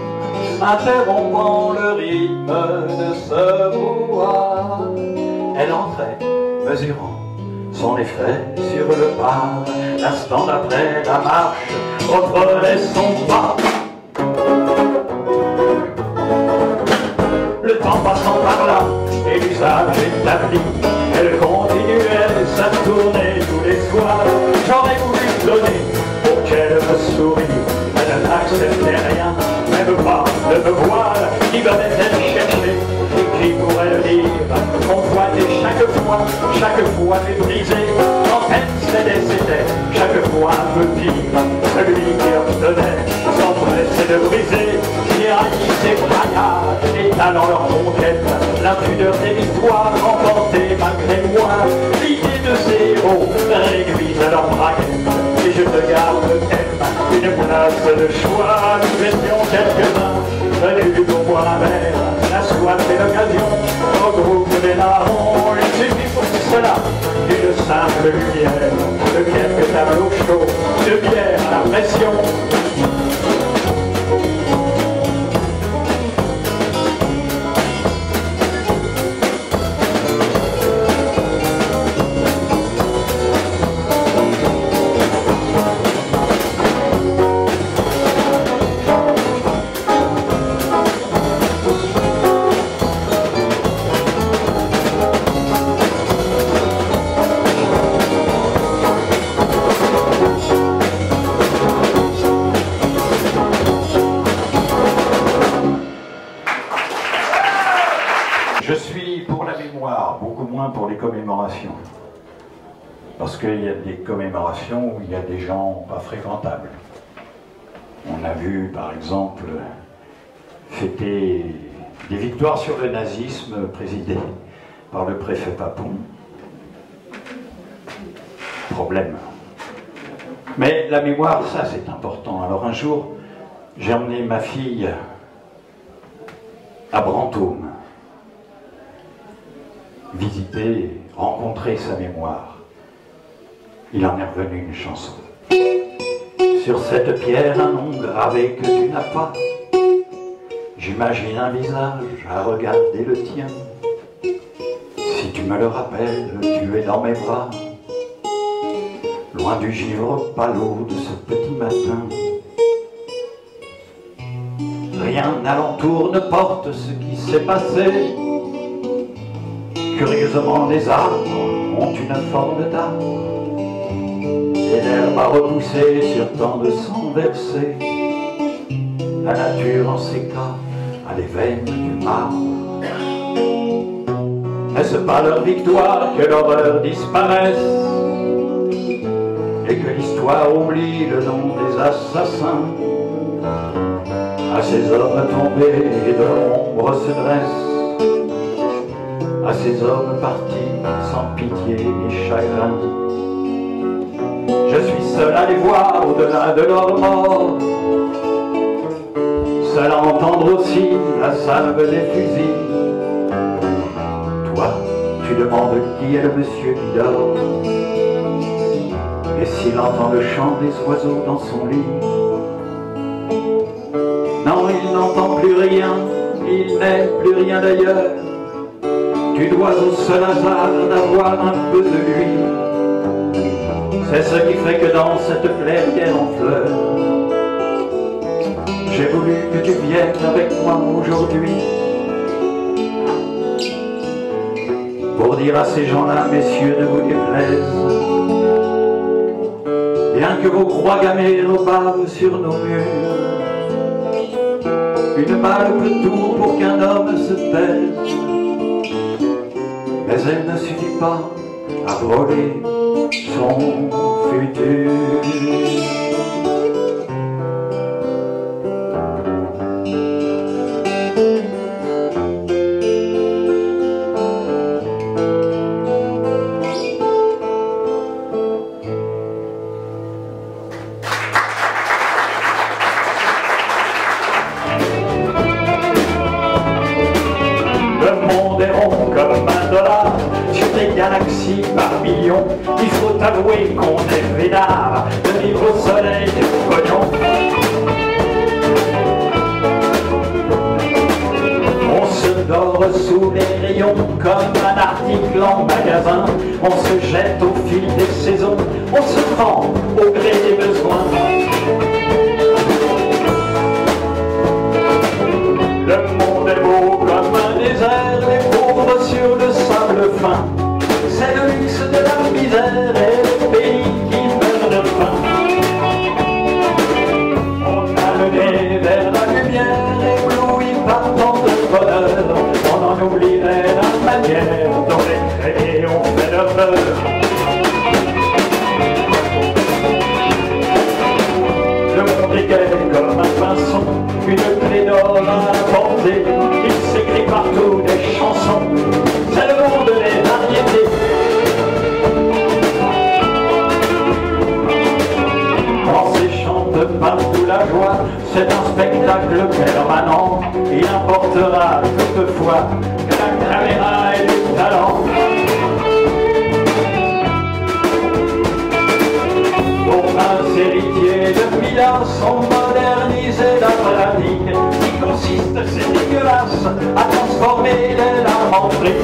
interrompant le rythme de ce brouhaha. Elle entrait, mesurant son effet sur le pas. L'instant d'après, la marche reprenait son pas. Le temps passant par là, et l'usage établi, elle continuait sa tournée tous les soirs. J'aurais voulu donner pour qu'elle me sourie. Elle n'acceptait rien, même pas de me voir. Qui venait-elle chercher et qui pourrait le dire? Convoité chaque fois méprisé. Quand elle cédait, c'était chaque fois un peu pire. Celui qui obtenait s'empressait de briser. Qui haïssait braillard, étalant leur conquête. L'impudeur des victoires remportées malgré moi. L'idée de ces héros réduisent à leur braguette. Et je te garde, M, une place de choix. Nous étions quelques-uns venus pour boire un verre. La soif et l'occasion regroupent des larrons. Il suffit pour cela d'une simple lumière, de quelques tableaux chauds, de bière à la pression. Je suis pour la mémoire, beaucoup moins pour les commémorations. Parce qu'il y a des commémorations où il y a des gens pas fréquentables. On a vu, par exemple, fêter des victoires sur le nazisme présidées par le préfet Papon. Problème. Mais la mémoire, ça c'est important. Alors un jour, j'ai emmené ma fille à Brantôme, visiter, rencontrer sa mémoire. Il en est revenu une chanson. Sur cette pierre, un nom gravé que tu n'as pas. J'imagine un visage à regarder le tien. Si tu me le rappelles, tu es dans mes bras. Loin du givre palo de ce petit matin. Rien alentour ne porte ce qui s'est passé. Curieusement, les arbres ont une forme d'arbre. Et l'herbe a repoussé sur tant de sang versé. La nature en séca à les veines du marbre. N'est-ce pas leur victoire que l'horreur disparaisse et que l'histoire oublie le nom des assassins? À ces hommes tombés et de l'ombre se dresse, à ces hommes partis sans pitié ni chagrin. Je suis seul à les voir au-delà de leur mort, seul à entendre aussi la salve des fusils. Toi, tu demandes qui est le monsieur qui dort, et s'il entend le chant des oiseaux dans son lit. Non, il n'entend plus rien, il n'est plus rien d'ailleurs. Tu dois au seul hasard d'avoir un peu de lui. C'est ce qui fait que dans cette clairière en fleurs, J'ai voulu que tu viennes avec moi aujourd'hui pour dire à ces gens-là, messieurs, ne vous déplaise. Bien que vos croix gammées repavent sur nos murs, une balle peut tout pour qu'un homme se pèse. Mais elle ne suffit pas à voler son futur. Galaxies par millions, il faut avouer qu'on est vénard de vivre au soleil du pognon. On se dort sous les rayons comme un article en magasin. On se jette au fil des saisons, on se prend au gré des besoins. Le monde est beau comme un désert, les pauvres sur le sable fin. C'est le luxe de la misère et le pays qui meurt de faim. On a le nez vers la lumière, ébloui par tant de bonheur. On en oublierait la manière dont les créés ont fait leur peur. Le monde est gai comme un pinceau, une clé d'or à porter. Il s'écrit partout des chansons, c'est le monde des variétés. Partout la joie, c'est un spectacle permanent. Il importera toutefois que la caméra ait du talent. Nos princes héritiers de Milan sont modernisés la pratique qui consiste, c'est dégueulasse, à transformer les larmes en fric.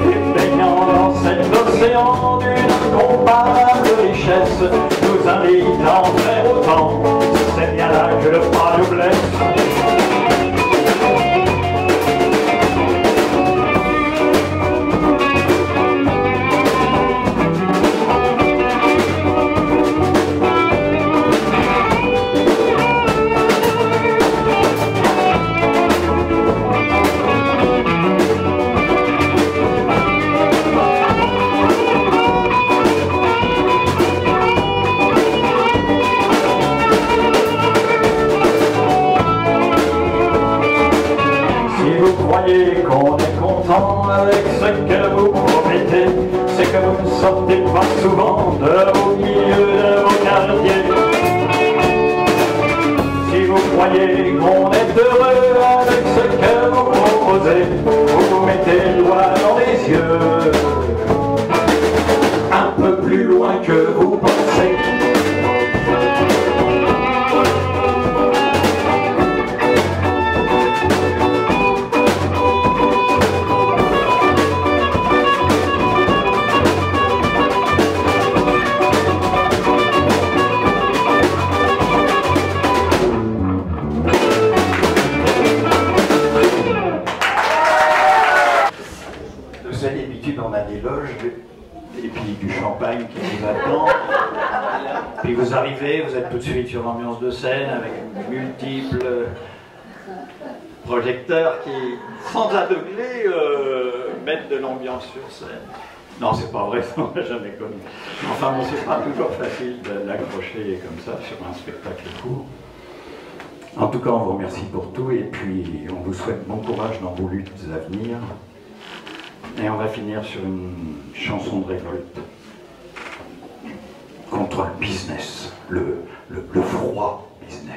Et baignant dans cet océan d'une incomparable richesse, nous invite à en faire autant. C'est bien là que le pas nous blesse. Qu'on est content avec ce que vous promettez, c'est que vous ne sortez pas souvent de vos milieux, de vos quartiers. Si vous croyez qu'on est heureux avec ce que vous proposez, vous mettez le doigt dans les yeux, un peu plus loin que vous pensez. On a des loges et puis du champagne qui vous attend. Puis vous arrivez, vous êtes tout de suite sur l'ambiance de scène avec multiples projecteurs qui, sans aveugler, mettent de l'ambiance sur scène. Non, c'est pas vrai, ça on l'a jamais connu. Enfin bon, c'est pas toujours facile d'accrocher comme ça sur un spectacle court. En tout cas, on vous remercie pour tout et puis on vous souhaite bon courage dans vos luttes à venir. Et on va finir sur une chanson de révolte contre le business, le froid business.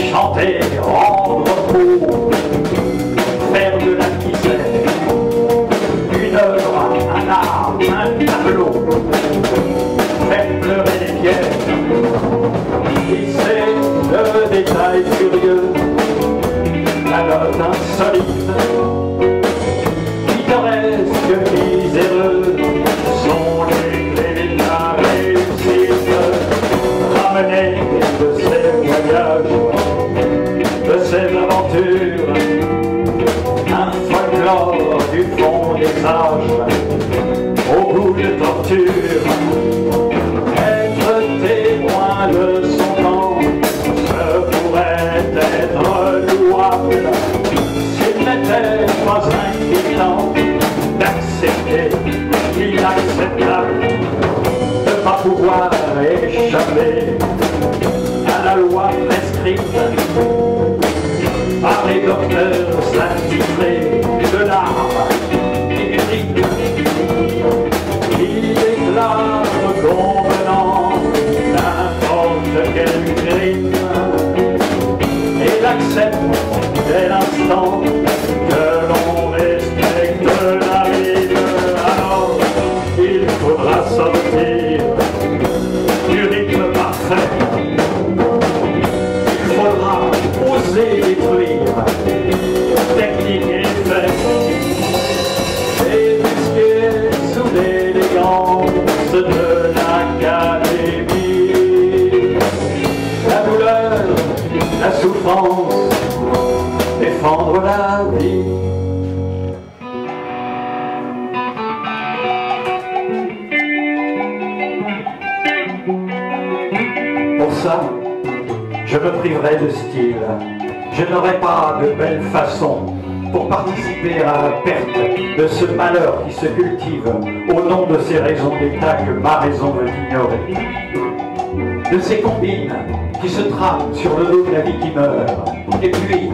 chanter, rendre beau, faire de la misère une œuvre, un art, un tableau, faire pleurer les pierres, et c'est le détail curieux, la note insolite, pittoresque, miséreux, sont les clés de la réussite, ramener de ces voyages, de ces aventures, un folklore du fond des âges, au goût de torture, être témoin de son temps, ce pourrait être louable, s'il n'était pas inquiétant d'accepter l'inacceptable, de ne pas pouvoir échapper à la loi prescrite par les docteurs satisfaits de l'arme et du rythme. Il déclare convenant n'importe quel crime et l'accepte dès l'instant que l'on respecte la rime. Alors il faudra sortir du rythme parfait. Il faudra oser détruire technique et effet et risquer sous l'élégance de l'académie la douleur, la souffrance, défendre la vie. Pour ça, je me priverai de style. Je n'aurai pas de belle façon pour participer à la perte de ce malheur qui se cultive au nom de ces raisons d'état que ma raison veut ignorer. De ces combines qui se trament sur le dos de la vie qui meurt. Et puis,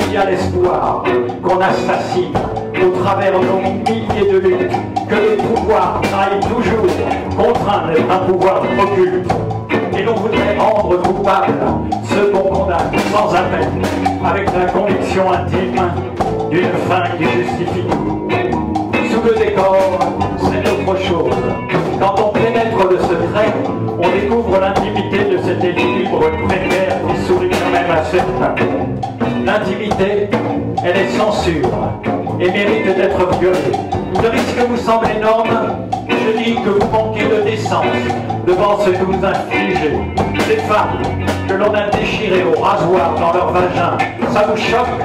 il y a l'espoir qu'on assassine au travers nos milliers de luttes, que les pouvoirs trahissent toujours, contraints d'être un pouvoir occulte. Et l'on voudrait rendre coupable ceux qu'on condamne sans appel, avec la conviction intime d'une fin qui justifie tout. Sous le décor, c'est autre chose. Quand on pénètre le secret, on découvre l'intimité de cet équilibre précaire qui sourit quand même à certains. L'intimité, elle est censure et mérite d'être violée. Le risque vous semble énorme, je dis que vous manquez de décence devant ce que vous infligez. Ces femmes que l'on a déchirées au rasoir dans leur vagin, ça vous choque?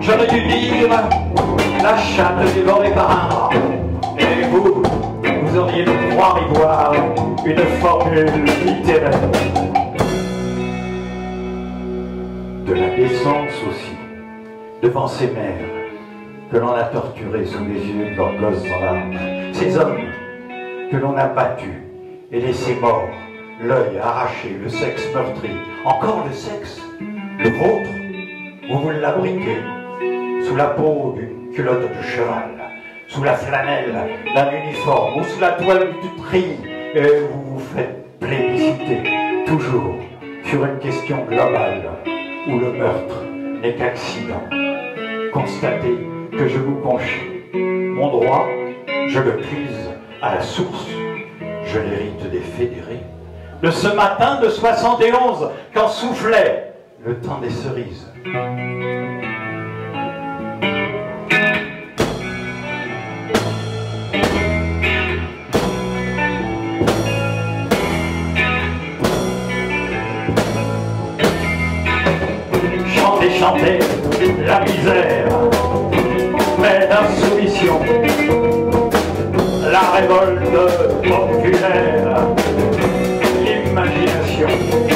J'aurais dû dire la chatte dévorée par un rat. Et vous, vous auriez pu croire y voir une formule littéraire. De la décence aussi, devant ces mères que l'on a torturées sous les yeux de leurs gosses en larmes, ces hommes que l'on a battus et laissés morts, l'œil arraché, le sexe meurtri, encore le sexe, le vôtre, vous l'abriquez sous la peau d'une culotte de cheval, sous la flanelle d'un uniforme ou sous la toile du tri, et vous vous faites plébisciter, toujours sur une question globale où le meurtre n'est qu'accident. Constatez que je vous confie mon droit, je le puise à la source, je l'hérite des fédérés. De ce matin de 71, quand soufflait le temps des cerises. Chanter la misère, mais d'insoumission, la révolte populaire, l'imagination.